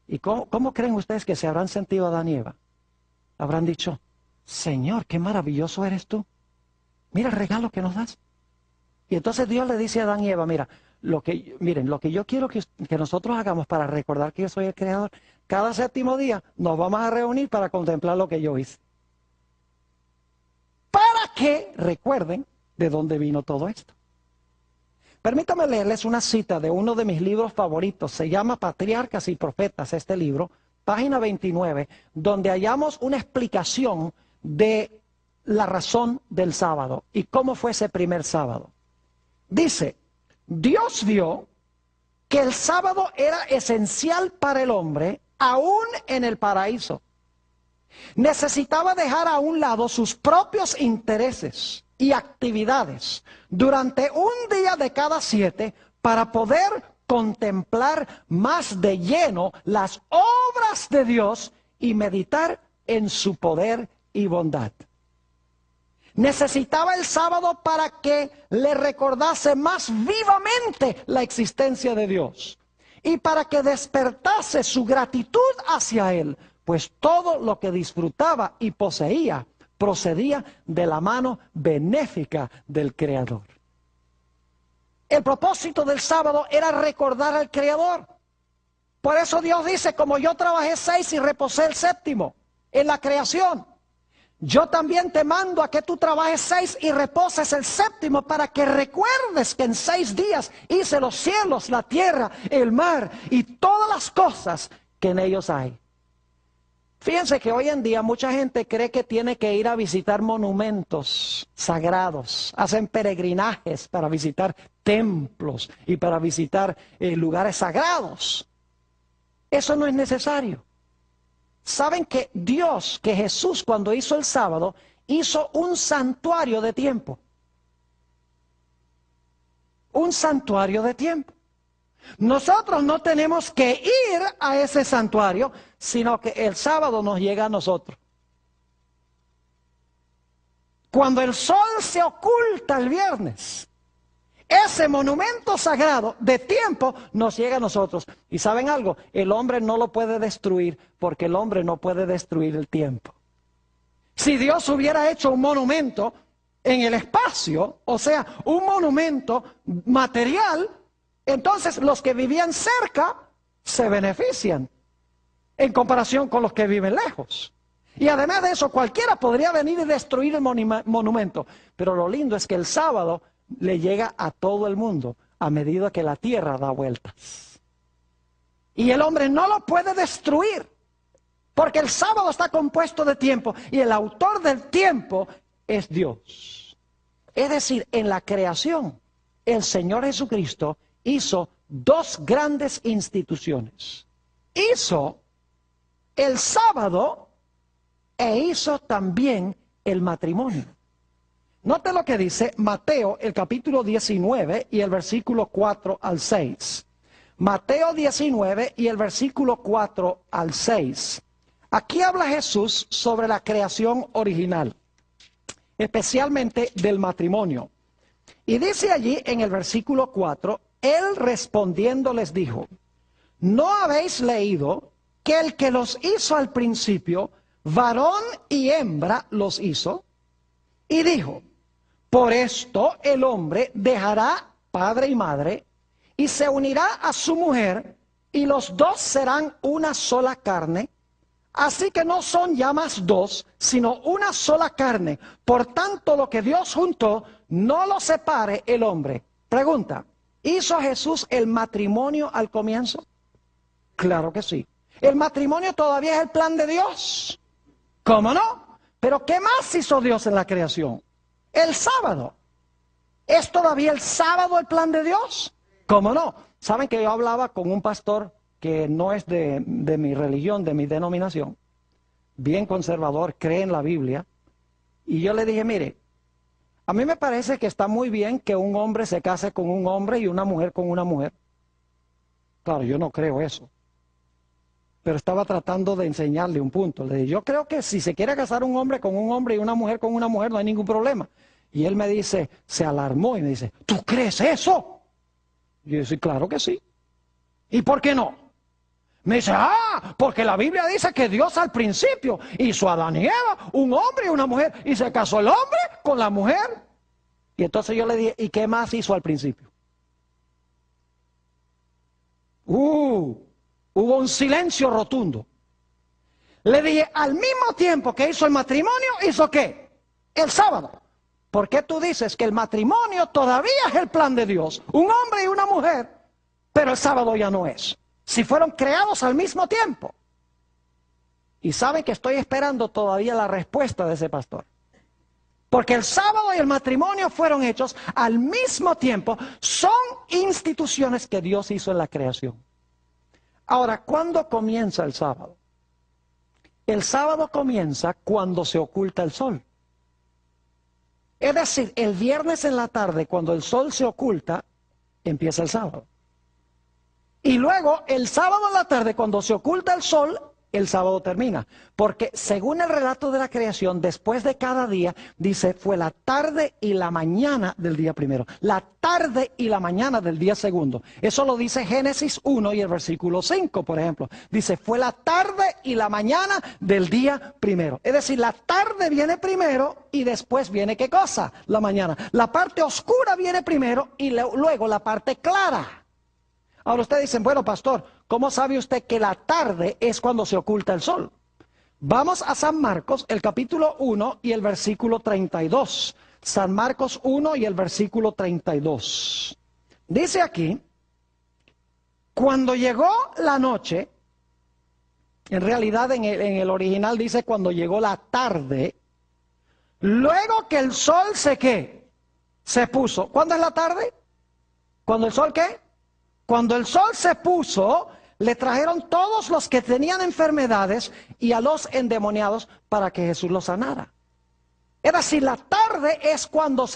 S1: ¿Y cómo creen ustedes que se habrán sentido Adán y Eva? Habrán dicho, Señor, qué maravilloso eres tú. Mira el regalo que nos das. Y entonces Dios le dice a Adán y Eva, miren, lo que yo quiero que nosotros hagamos para recordar que yo soy el Creador, cada séptimo día nos vamos a reunir para contemplar lo que yo hice. Para que recuerden de dónde vino todo esto. Permítame leerles una cita de uno de mis libros favoritos. Se llama Patriarcas y Profetas, este libro, página 29, donde hallamos una explicación de la razón del sábado y cómo fue ese primer sábado. Dice, Dios vio que el sábado era esencial para el hombre, aún en el paraíso. Necesitaba dejar a un lado sus propios intereses y actividades durante un día de cada 7 para poder contemplar más de lleno las obras de Dios y meditar en su poder y bondad. Necesitaba el sábado para que le recordase más vivamente la existencia de Dios y para que despertase su gratitud hacia Él, pues todo lo que disfrutaba y poseía procedía de la mano benéfica del Creador. El propósito del sábado era recordar al Creador. Por eso Dios dice, como yo trabajé 6 y reposé el séptimo en la creación, yo también te mando a que tú trabajes 6 y reposes el séptimo para que recuerdes que en 6 días hice los cielos, la tierra, el mar y todas las cosas que en ellos hay. Fíjense que hoy en día mucha gente cree que tiene que ir a visitar monumentos sagrados. Hacen peregrinajes para visitar templos y para visitar lugares sagrados. Eso no es necesario. Saben que Dios, que Jesús cuando hizo el sábado, hizo un santuario de tiempo. Un santuario de tiempo. Nosotros no tenemos que ir a ese santuario, sino que el sábado nos llega a nosotros. Cuando el sol se oculta el viernes, ese monumento sagrado de tiempo nos llega a nosotros. Y ¿saben algo? El hombre no lo puede destruir porque el hombre no puede destruir el tiempo. Si Dios hubiera hecho un monumento en el espacio, o sea, un monumento material, entonces los que vivían cerca se benefician en comparación con los que viven lejos. Y además de eso, cualquiera podría venir y destruir el monumento. Pero lo lindo es que el sábado le llega a todo el mundo a medida que la tierra da vueltas. Y el hombre no lo puede destruir, porque el sábado está compuesto de tiempo y el autor del tiempo es Dios. Es decir, en la creación, el Señor Jesucristo hizo 2 grandes instituciones. Hizo el sábado e hizo también el matrimonio. Note lo que dice Mateo, el capítulo 19 y el versículo 4 al 6. Mateo 19 y el versículo 4 al 6. Aquí habla Jesús sobre la creación original. especialmente del matrimonio. Y dice allí en el versículo 4, él respondiendo les dijo, ¿no habéis leído que el que los hizo al principio, varón y hembra los hizo? Y dijo, por esto el hombre dejará padre y madre y se unirá a su mujer y los dos serán una sola carne. Así que no son ya más dos, sino una sola carne. Por tanto, lo que Dios juntó, no lo separe el hombre. Pregunta, ¿hizo Jesús el matrimonio al comienzo? Claro que sí. ¿El matrimonio todavía es el plan de Dios? ¿Cómo no? Pero ¿qué más hizo Dios en la creación? El sábado. ¿Es todavía el sábado el plan de Dios? ¿Cómo no? ¿Saben que yo hablaba con un pastor que no es de mi religión, de mi denominación, bien conservador, cree en la Biblia, y yo le dije, mire, a mí me parece que está muy bien que un hombre se case con un hombre y una mujer con una mujer. Claro, yo no creo eso, pero estaba tratando de enseñarle un punto. Le dije, yo creo que si se quiere casar un hombre con un hombre y una mujer con una mujer, no hay ningún problema. Y él me dice, se alarmó y me dice, ¿tú crees eso? Y yo dije, claro que sí. ¿Y por qué no? Me dice, porque la Biblia dice que Dios al principio hizo a Adán y Eva, un hombre y una mujer, y se casó el hombre con la mujer. Y entonces yo le dije, ¿y qué más hizo al principio? Hubo un silencio rotundo. Le dije, al mismo tiempo que hizo el matrimonio, ¿hizo qué? El sábado. ¿Por qué tú dices que el matrimonio todavía es el plan de Dios? Un hombre y una mujer, pero el sábado ya no es. Si fueron creados al mismo tiempo. Y saben que estoy esperando todavía la respuesta de ese pastor. Porque el sábado y el matrimonio fueron hechos al mismo tiempo. Son instituciones que Dios hizo en la creación. Ahora, ¿cuándo comienza el sábado? El sábado comienza cuando se oculta el sol. Es decir, el viernes en la tarde, cuando el sol se oculta, empieza el sábado. Y luego, el sábado en la tarde, cuando se oculta el sol, el sábado termina. Porque según el relato de la creación, después de cada día, dice, fue la tarde y la mañana del día primero. La tarde y la mañana del día segundo. Eso lo dice Génesis 1 y el versículo 5, por ejemplo. Dice, fue la tarde y la mañana del día primero. Es decir, la tarde viene primero y después viene, ¿qué cosa? La mañana. La parte oscura viene primero y luego la parte clara. Ahora ustedes dicen, bueno, pastor, ¿cómo sabe usted que la tarde es cuando se oculta el sol? Vamos a San Marcos, el capítulo 1 y el versículo 32. San Marcos 1 y el versículo 32. Dice aquí, cuando llegó la noche, en realidad en el original dice cuando llegó la tarde, luego que el sol se puso. ¿Cuándo es la tarde? ¿Cuándo el sol qué? Cuando el sol se puso, le trajeron todos los que tenían enfermedades y a los endemoniados para que Jesús los sanara. Es decir, la tarde es cuando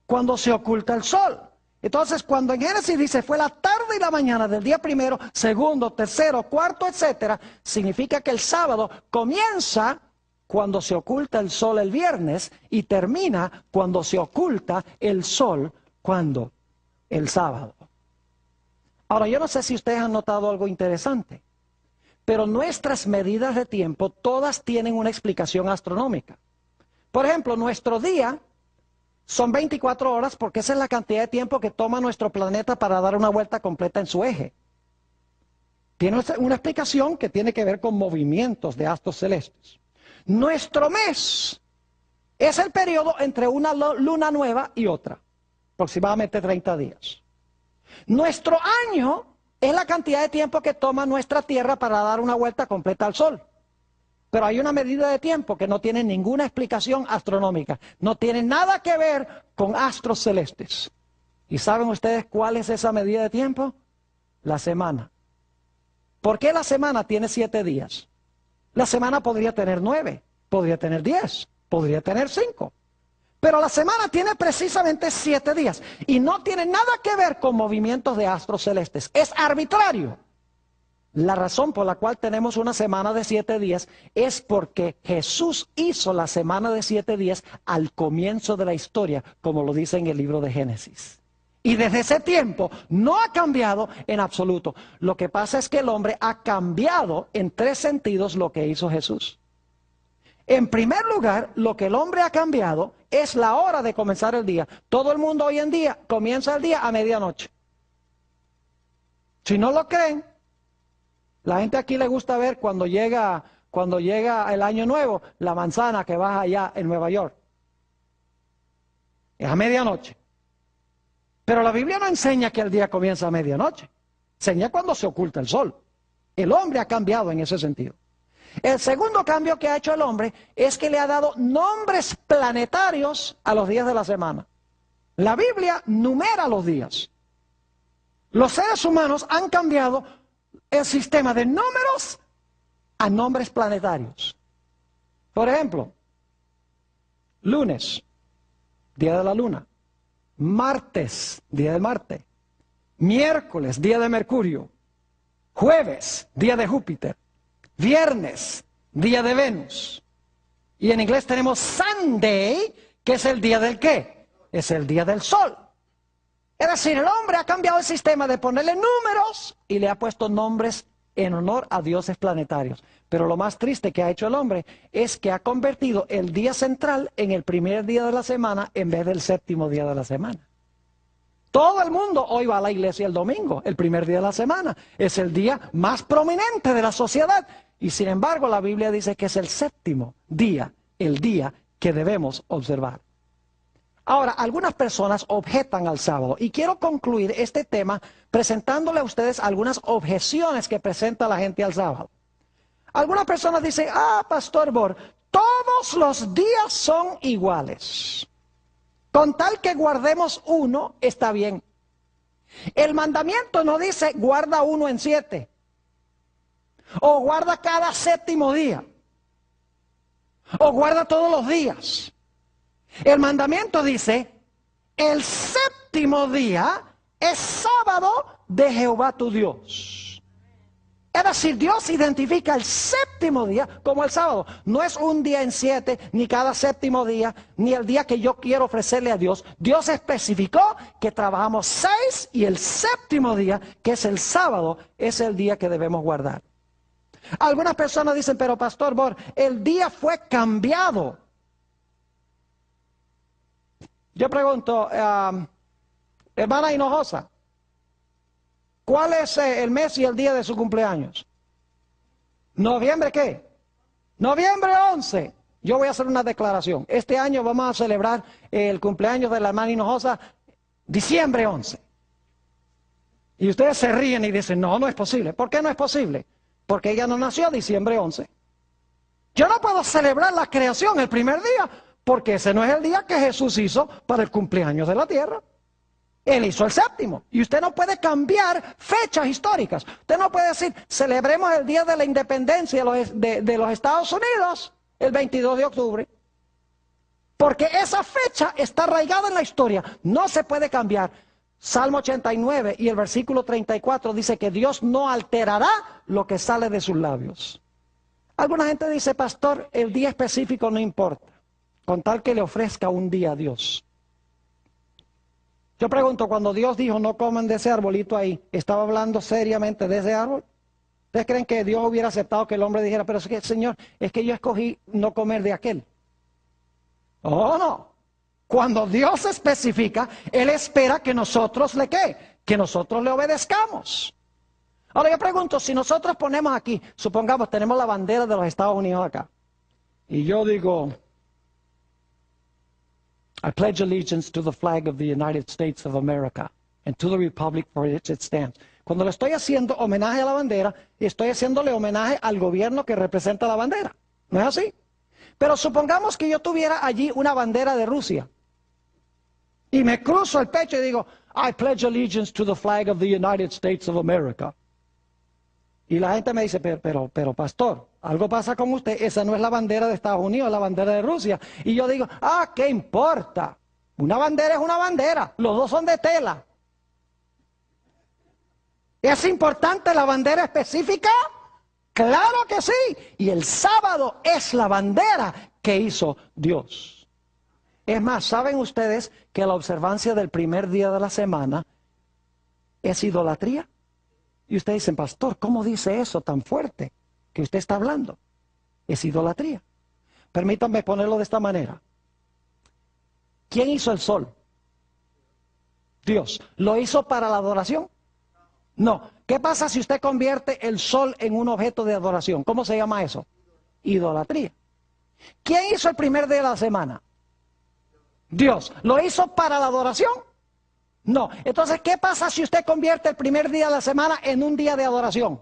S1: cuando se oculta el sol. Entonces, cuando en Génesis dice fue la tarde y la mañana del día primero, segundo, tercero, cuarto, etcétera, significa que el sábado comienza cuando se oculta el sol el viernes y termina cuando se oculta el sol, ¿cuándo? El sábado. Ahora, yo no sé si ustedes han notado algo interesante, pero nuestras medidas de tiempo todas tienen una explicación astronómica. Por ejemplo, nuestro día son 24 horas porque esa es la cantidad de tiempo que toma nuestro planeta para dar una vuelta completa en su eje. Tiene una explicación que tiene que ver con movimientos de astros celestes. Nuestro mes es el periodo entre una luna nueva y otra, aproximadamente 30 días. Nuestro año es la cantidad de tiempo que toma nuestra Tierra para dar una vuelta completa al Sol. Pero hay una medida de tiempo que no tiene ninguna explicación astronómica. No tiene nada que ver con astros celestes. ¿Y saben ustedes cuál es esa medida de tiempo? La semana. ¿Por qué la semana tiene 7 días? La semana podría tener 9, podría tener 10, podría tener 5. Pero la semana tiene precisamente 7 días y no tiene nada que ver con movimientos de astros celestes. Es arbitrario. La razón por la cual tenemos una semana de 7 días es porque Jesús hizo la semana de 7 días al comienzo de la historia, como lo dice en el libro de Génesis. Y desde ese tiempo no ha cambiado en absoluto. Lo que pasa es que el hombre ha cambiado en 3 sentidos lo que hizo Jesús. En primer lugar, lo que el hombre ha cambiado es la hora de comenzar el día. Todo el mundo hoy en día comienza el día a medianoche. Si no lo creen, la gente aquí le gusta ver cuando llega el año nuevo, la manzana que baja allá en Nueva York. Es a medianoche. Pero la Biblia no enseña que el día comienza a medianoche. Enseña cuando se oculta el sol. El hombre ha cambiado en ese sentido. El segundo cambio que ha hecho el hombre es que le ha dado nombres planetarios a los días de la semana. La Biblia numera los días. Los seres humanos han cambiado el sistema de números a nombres planetarios. Por ejemplo, lunes, día de la luna. Martes, día de Marte. Miércoles, día de Mercurio. Jueves, día de Júpiter. Viernes, día de Venus. Y en inglés tenemos Sunday, que es el día del ¿qué? Es el día del sol. Es decir, el hombre ha cambiado el sistema de ponerle números y le ha puesto nombres en honor a dioses planetarios. Pero lo más triste que ha hecho el hombre es que ha convertido el día central en el primer día de la semana en vez del séptimo día de la semana. Todo el mundo hoy va a la iglesia el domingo, el primer día de la semana. Es el día más prominente de la sociedad. Y sin embargo la Biblia dice que es el séptimo día, el día que debemos observar. Ahora, algunas personas objetan al sábado y quiero concluir este tema presentándole a ustedes algunas objeciones que presenta la gente al sábado. Algunas personas dicen, Pastor Bor, todos los días son iguales. Con tal que guardemos uno, está bien. El mandamiento no dice guarda uno en 7 o guarda cada séptimo día o guarda todos los días. El mandamiento dice, el séptimo día es sábado de Jehová tu Dios. Es decir, Dios identifica el séptimo día como el sábado. No es un día en 7, ni cada séptimo día, ni el día que yo quiero ofrecerle a Dios. Dios especificó que trabajamos 6 y el séptimo día, que es el sábado, es el día que debemos guardar. Algunas personas dicen, pero Pastor Bor, el día fue cambiado. Yo pregunto, hermana Hinojosa, ¿cuál es el mes y el día de su cumpleaños? ¿Noviembre qué? Noviembre 11. Yo voy a hacer una declaración. Este año vamos a celebrar el cumpleaños de la hermana Hinojosa, diciembre 11. Y ustedes se ríen y dicen, no, no es posible. ¿Por qué no es posible? Porque ella no nació diciembre 11. Yo no puedo celebrar la creación el primer día, porque ese no es el día que Jesús hizo para el cumpleaños de la tierra. Él hizo el séptimo. Y usted no puede cambiar fechas históricas. Usted no puede decir, celebremos el día de la independencia de los Estados Unidos, el 22 de octubre. Porque esa fecha está arraigada en la historia. No se puede cambiar. Salmo 89 y el versículo 34 dice que Dios no alterará lo que sale de sus labios. Alguna gente dice, pastor, el día específico no importa, con tal que le ofrezca un día a Dios. Yo pregunto, cuando Dios dijo no coman de ese arbolito ahí, ¿estaba hablando seriamente de ese árbol? ¿Ustedes creen que Dios hubiera aceptado que el hombre dijera, pero es que, Señor, es que yo escogí no comer de aquel? Oh, no. Cuando Dios especifica, Él espera que nosotros le ¿qué? Que nosotros le obedezcamos. Ahora yo pregunto, si nosotros ponemos aquí, supongamos tenemos la bandera de los Estados Unidos acá, y yo digo, I pledge allegiance to the flag of the United States of America and to the republic for which it stands. Cuando le estoy haciendo homenaje a la bandera, estoy haciéndole homenaje al gobierno que representa la bandera. ¿No es así? Pero supongamos que yo tuviera allí una bandera de Rusia y me cruzo el pecho y digo, I pledge allegiance to the flag of the United States of America. Y la gente me dice, pero pastor, algo pasa con usted, esa no es la bandera de Estados Unidos, es la bandera de Rusia. Y yo digo, ¿qué importa? Una bandera es una bandera, los dos son de tela. ¿Es importante la bandera específica? Claro que sí. Y el sábado es la bandera que hizo Dios. Es más, ¿saben ustedes que la observancia del primer día de la semana es idolatría? Y ustedes dicen, pastor, ¿cómo dice eso tan fuerte que usted está hablando? Es idolatría. Permítanme ponerlo de esta manera. ¿Quién hizo el sol? Dios. ¿Lo hizo para la adoración? No. ¿Qué pasa si usted convierte el sol en un objeto de adoración? ¿Cómo se llama eso? Idolatría. ¿Quién hizo el primer día de la semana? Dios. ¿Lo hizo para la adoración? No. Entonces, ¿qué pasa si usted convierte el primer día de la semana en un día de adoración?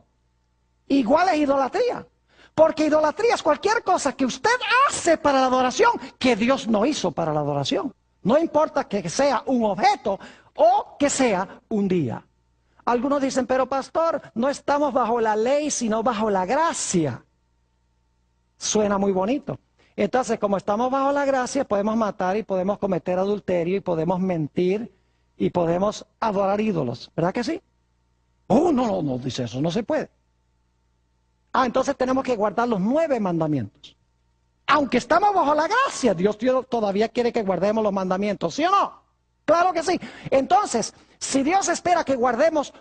S1: Igual es idolatría. Porque idolatría es cualquier cosa que usted hace para la adoración que Dios no hizo para la adoración. No importa que sea un objeto o que sea un día. Algunos dicen, pero pastor, no estamos bajo la ley, sino bajo la gracia. Suena muy bonito. Entonces, como estamos bajo la gracia, podemos matar y podemos cometer adulterio y podemos mentir y podemos adorar ídolos. ¿Verdad que sí? Oh, no, dice eso, no se puede. Entonces tenemos que guardar los 9 mandamientos. Aunque estamos bajo la gracia, Dios todavía quiere que guardemos los mandamientos, ¿sí o no? Claro que sí. Entonces, si Dios espera que guardemos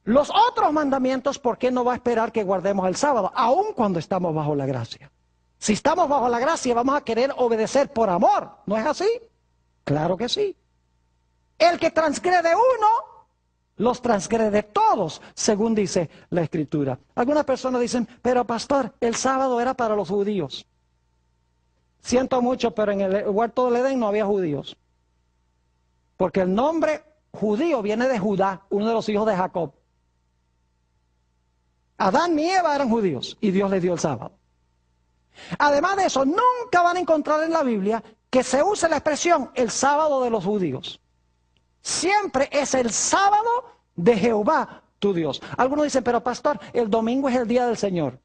S1: los otros mandamientos, ¿por qué no va a esperar que guardemos el sábado? Aun cuando estamos bajo la gracia. Si estamos bajo la gracia, vamos a querer obedecer por amor. ¿No es así? Claro que sí. El que transgrede uno, los transgrede todos, según dice la Escritura. Algunas personas dicen, pero pastor, el sábado era para los judíos. Siento mucho, pero en el huerto del Edén no había judíos. Porque el nombre judío viene de Judá, uno de los hijos de Jacob. Adán y Eva eran judíos y Dios les dio el sábado. Además de eso, nunca van a encontrar en la Biblia que se use la expresión el sábado de los judíos. Siempre es el sábado de Jehová, tu Dios. Algunos dicen, pero pastor, el domingo es el día del Señor.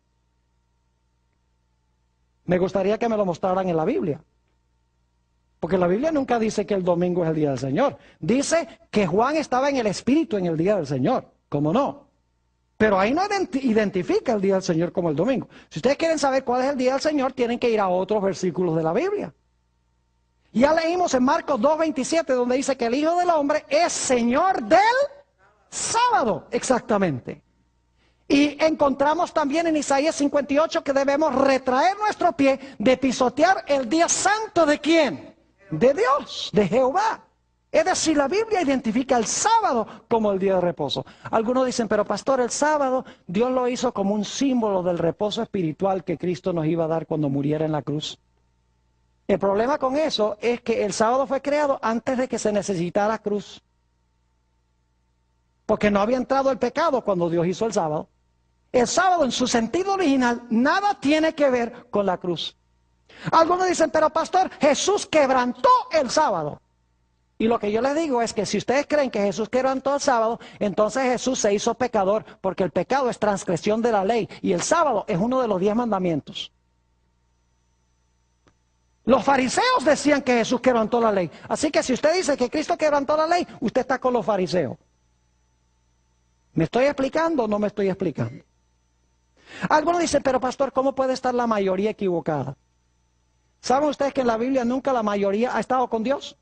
S1: Me gustaría que me lo mostraran en la Biblia. Porque la Biblia nunca dice que el domingo es el día del Señor. Dice que Juan estaba en el Espíritu en el día del Señor. ¿Cómo no? Pero ahí no identifica el día del Señor como el domingo. Si ustedes quieren saber cuál es el día del Señor, tienen que ir a otros versículos de la Biblia. Ya leímos en Marcos 2:27, donde dice que el Hijo del Hombre es Señor del sábado, exactamente. Y encontramos también en Isaías 58 que debemos retraer nuestro pie de pisotear el día santo ¿de quién? De Dios, de Jehová. Es decir, la Biblia identifica el sábado como el día de reposo. Algunos dicen, pero pastor, el sábado Dios lo hizo como un símbolo del reposo espiritual que Cristo nos iba a dar cuando muriera en la cruz. El problema con eso es que el sábado fue creado antes de que se necesitara cruz. Porque no había entrado el pecado cuando Dios hizo el sábado. El sábado en su sentido original nada tiene que ver con la cruz. Algunos dicen, pero pastor, Jesús quebrantó el sábado. Y lo que yo les digo es que si ustedes creen que Jesús quebrantó el sábado, entonces Jesús se hizo pecador, porque el pecado es transgresión de la ley y el sábado es uno de los 10 mandamientos. Los fariseos decían que Jesús quebrantó la ley. Así que si usted dice que Cristo quebrantó la ley, usted está con los fariseos. ¿Me estoy explicando o no me estoy explicando? Algunos dicen, pero pastor, ¿cómo puede estar la mayoría equivocada? ¿Saben ustedes que en la Biblia nunca la mayoría ha estado con Dios?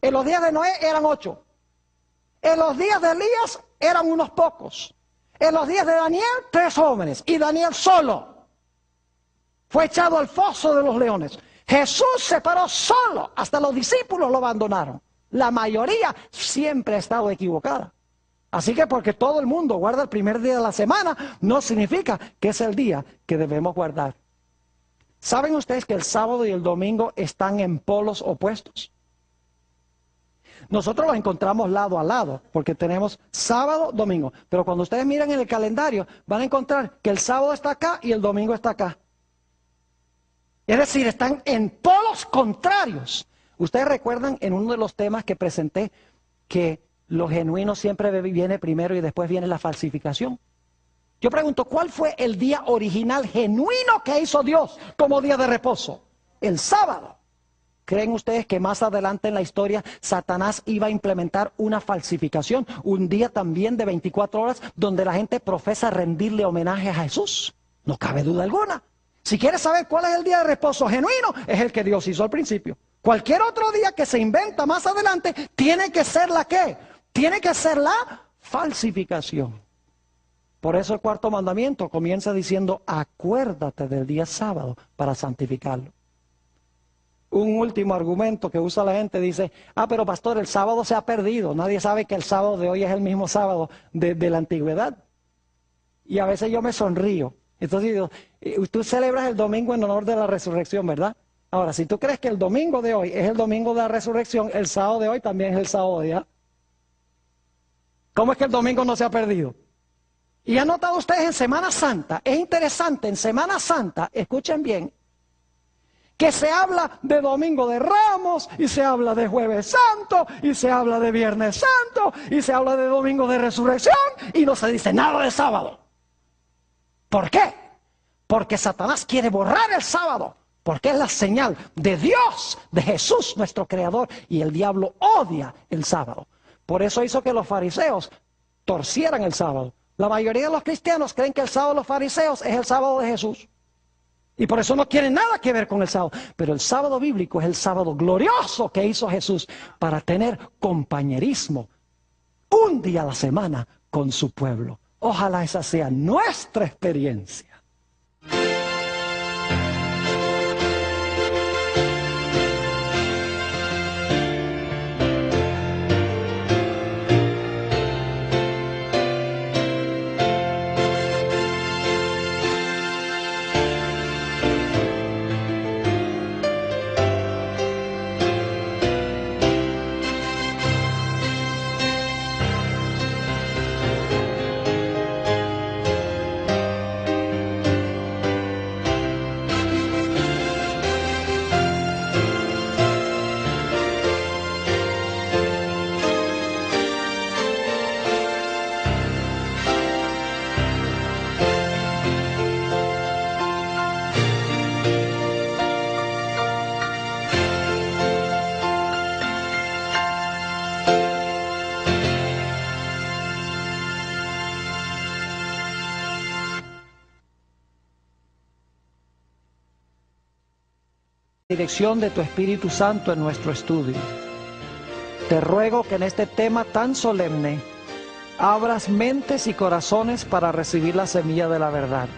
S1: En los días de Noé eran 8. En los días de Elías eran unos pocos. En los días de Daniel, 3 jóvenes. Y Daniel solo. Fue echado al foso de los leones. Jesús se paró solo. Hasta los discípulos lo abandonaron. La mayoría siempre ha estado equivocada. Así que porque todo el mundo guarda el primer día de la semana, no significa que es el día que debemos guardar. ¿Saben ustedes que el sábado y el domingo están en polos opuestos? Nosotros los encontramos lado a lado, porque tenemos sábado, domingo. Pero cuando ustedes miran en el calendario, van a encontrar que el sábado está acá y el domingo está acá. Es decir, están en polos contrarios. Ustedes recuerdan en uno de los temas que presenté que lo genuino siempre viene primero y después viene la falsificación. Yo pregunto, ¿cuál fue el día original genuino que hizo Dios como día de reposo? El sábado. ¿Creen ustedes que más adelante en la historia Satanás iba a implementar una falsificación? Un día también de 24 horas donde la gente profesa rendirle homenaje a Jesús. No cabe duda alguna. Si quieres saber cuál es el día de reposo genuino, es el que Dios hizo al principio. Cualquier otro día que se inventa más adelante, tiene que ser la ¿qué? Tiene que ser la falsificación. Por eso el cuarto mandamiento comienza diciendo, acuérdate del día sábado para santificarlo. Un último argumento que usa la gente dice, pero pastor, el sábado se ha perdido. Nadie sabe que el sábado de hoy es el mismo sábado de la antigüedad. Y a veces yo me sonrío. Entonces digo, tú celebras el domingo en honor de la resurrección, ¿verdad? Ahora, si tú crees que el domingo de hoy es el domingo de la resurrección, el sábado de hoy también es el sábado de hoy. ¿Cómo es que el domingo no se ha perdido? Y han notado ustedes en Semana Santa, es interesante, en Semana Santa, escuchen bien, que se habla de Domingo de Ramos, y se habla de Jueves Santo, y se habla de Viernes Santo, y se habla de Domingo de Resurrección, y no se dice nada de sábado. ¿Por qué? Porque Satanás quiere borrar el sábado, porque es la señal de Dios, de Jesús, nuestro Creador, y el diablo odia el sábado. Por eso hizo que los fariseos torcieran el sábado. La mayoría de los cristianos creen que el sábado de los fariseos es el sábado de Jesús. Y por eso no quieren nada que ver con el sábado. Pero el sábado bíblico es el sábado glorioso que hizo Jesús para tener compañerismo un día a la semana con su pueblo. Ojalá esa sea nuestra experiencia. Dirección de tu Espíritu Santo en nuestro estudio. Te ruego que en este tema tan solemne abras mentes y corazones para recibir la semilla de la verdad.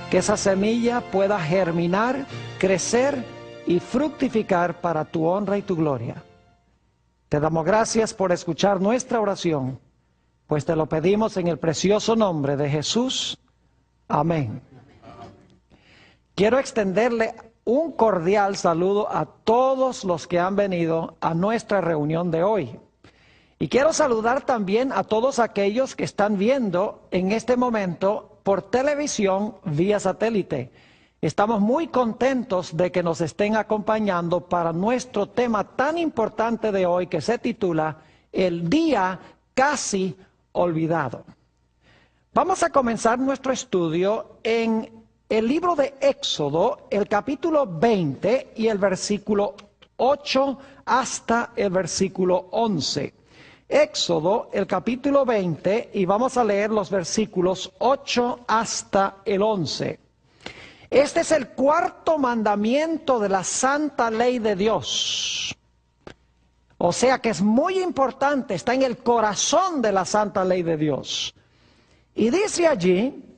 S1: Que esa semilla pueda germinar, crecer y fructificar para tu honra y tu gloria. Te damos gracias por escuchar nuestra oración, pues te lo pedimos en el precioso nombre de Jesús. Amén. Quiero extenderle un cordial saludo a todos los que han venido a nuestra reunión de hoy. Y quiero saludar también a todos aquellos que están viendo en este momento por televisión vía satélite. Estamos muy contentos de que nos estén acompañando para nuestro tema tan importante de hoy que se titula El Día Casi Olvidado. Vamos a comenzar nuestro estudio en el libro de Éxodo, el capítulo 20 y el versículo 8 hasta el versículo 11. Éxodo, el capítulo 20, y vamos a leer los versículos 8 hasta el 11. Este es el cuarto mandamiento de la santa ley de Dios. O sea que es muy importante, está en el corazón de la santa ley de Dios. Y dice allí,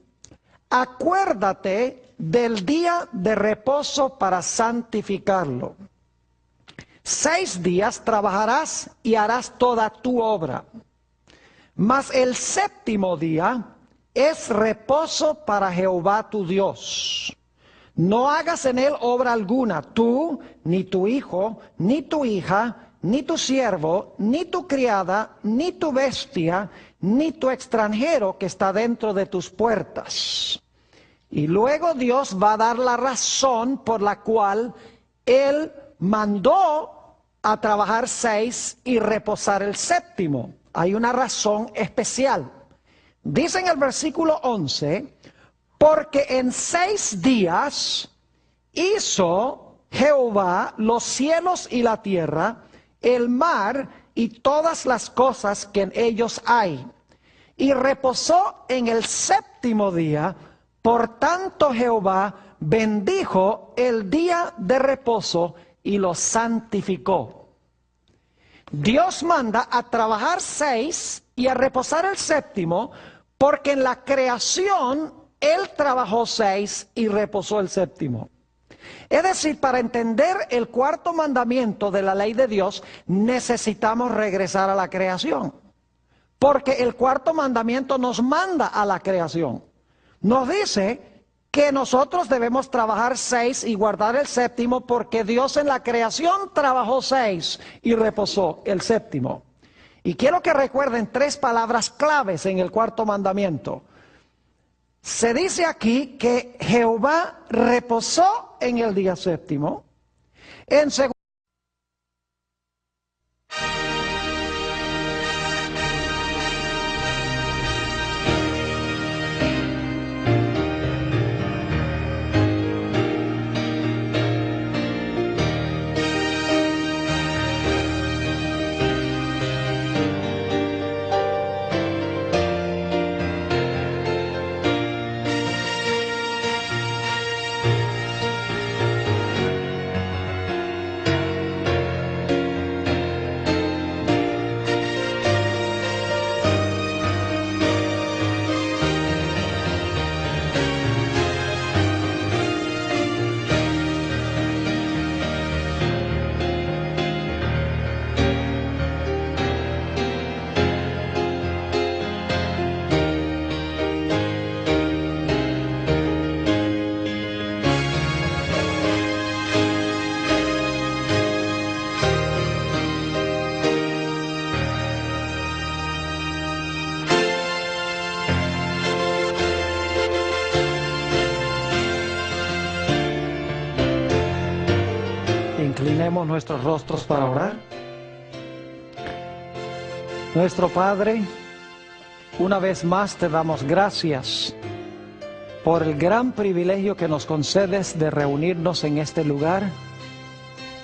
S1: acuérdate del día de reposo para santificarlo. 6 días trabajarás y harás toda tu obra. Mas el séptimo día es reposo para Jehová tu Dios. No hagas en él obra alguna, tú, ni tu hijo, ni tu hija, ni tu siervo, ni tu criada, ni tu bestia, ni tu extranjero que está dentro de tus puertas. Y luego Dios va a dar la razón por la cual Él mandó a trabajar 6 y reposar el séptimo. Hay una razón especial. Dice en el versículo 11, porque en 6 días hizo Jehová los cielos y la tierra, el mar y todas las cosas que en ellos hay. Y reposó en el séptimo día. Por tanto Jehová bendijo el día de reposo y lo santificó. Dios manda a trabajar 6 y a reposar el séptimo, porque en la creación Él trabajó 6 y reposó el séptimo. Es decir, para entender el cuarto mandamiento de la ley de Dios, necesitamos regresar a la creación. Porque el cuarto mandamiento nos manda a la creación. Nos dice que nosotros debemos trabajar 6 y guardar el séptimo, porque Dios en la creación trabajó 6 y reposó el séptimo. Y quiero que recuerden 3 palabras claves en el cuarto mandamiento. Se dice aquí que Jehová reposó en el día séptimo. En segundo, inclinemos nuestros rostros para orar. Nuestro Padre, una vez más te damos gracias por el gran privilegio que nos concedes de reunirnos en este lugar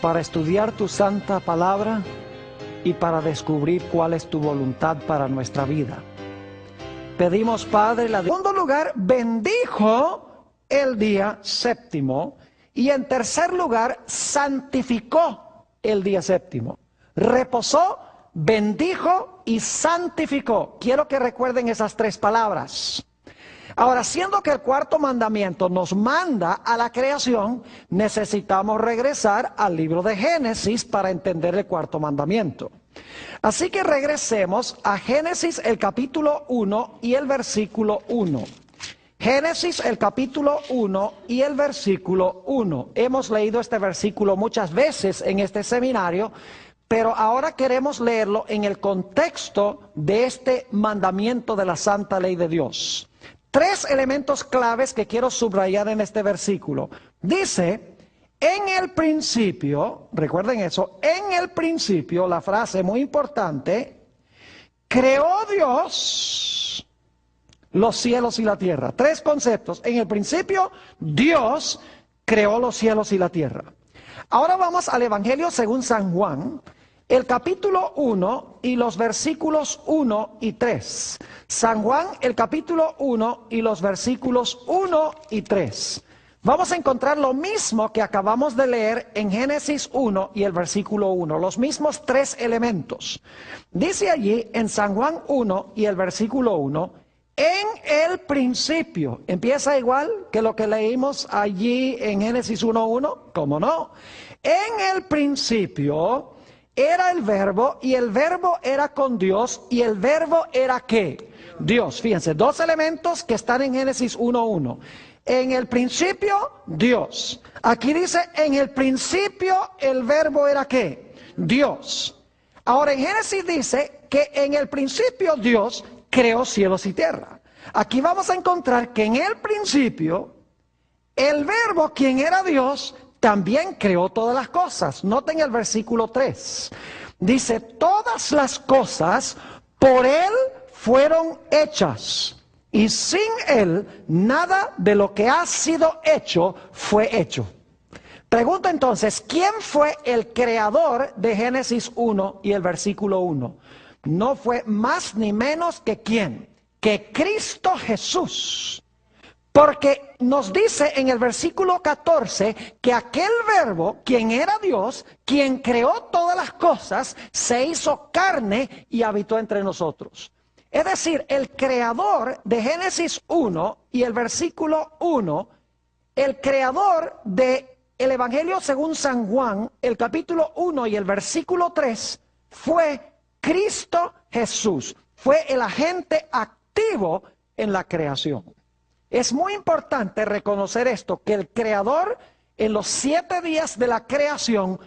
S1: para estudiar tu santa palabra y para descubrir cuál es tu voluntad para nuestra vida. Pedimos, Padre, en segundo lugar, bendijo el día séptimo. Y en tercer lugar, santificó el día séptimo. Reposó, bendijo y santificó. Quiero que recuerden esas 3 palabras. Ahora, siendo que el cuarto mandamiento nos manda a la creación, necesitamos regresar al libro de Génesis para entender el cuarto mandamiento. Así que regresemos a Génesis el capítulo 1 y el versículo 1. Génesis el capítulo 1 y el versículo 1. Hemos leído este versículo muchas veces en este seminario, pero ahora queremos leerlo en el contexto de este mandamiento de la santa ley de Dios. 3 elementos claves que quiero subrayar en este versículo. Dice, en el principio, recuerden eso, en el principio, la frase muy importante, creó Dios los cielos y la tierra. 3 conceptos. En el principio, Dios creó los cielos y la tierra. Ahora vamos al Evangelio según San Juan, el capítulo 1 y los versículos 1 y 3. San Juan, el capítulo 1 y los versículos 1 y 3. Vamos a encontrar lo mismo que acabamos de leer en Génesis 1 y el versículo 1, los mismos 3 elementos. Dice allí en San Juan 1 y el versículo 1, en el principio, empieza igual que lo que leímos allí en Génesis 1:1, ¿cómo no? En el principio era el verbo y el verbo era con Dios y el verbo era ¿qué? Dios. Fíjense, 2 elementos que están en Génesis 1:1. En el principio, Dios. Aquí dice, en el principio el verbo era ¿qué? Dios. Ahora en Génesis dice que en el principio Dios creó cielos y tierra. Aquí vamos a encontrar que en el principio, el verbo, quien era Dios, también creó todas las cosas. Noten el versículo 3. Dice, todas las cosas por Él fueron hechas, y sin Él nada de lo que ha sido hecho fue hecho. Pregunto entonces, ¿quién fue el creador de Génesis 1 y el versículo 1? No fue más ni menos que quién, que Cristo Jesús. Porque nos dice en el versículo 14 que aquel verbo, quien era Dios, quien creó todas las cosas, se hizo carne y habitó entre nosotros. Es decir, el creador de Génesis 1 y el versículo 1, el creador de el Evangelio según San Juan, el capítulo 1 y el versículo 3, fue Cristo Jesús. Fue el agente activo en la creación. Es muy importante reconocer esto, que el creador en los 7 días de la creación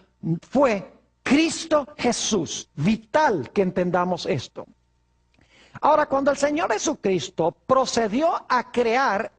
S1: fue Cristo Jesús. Vital que entendamos esto. Ahora, cuando el Señor Jesucristo procedió a crear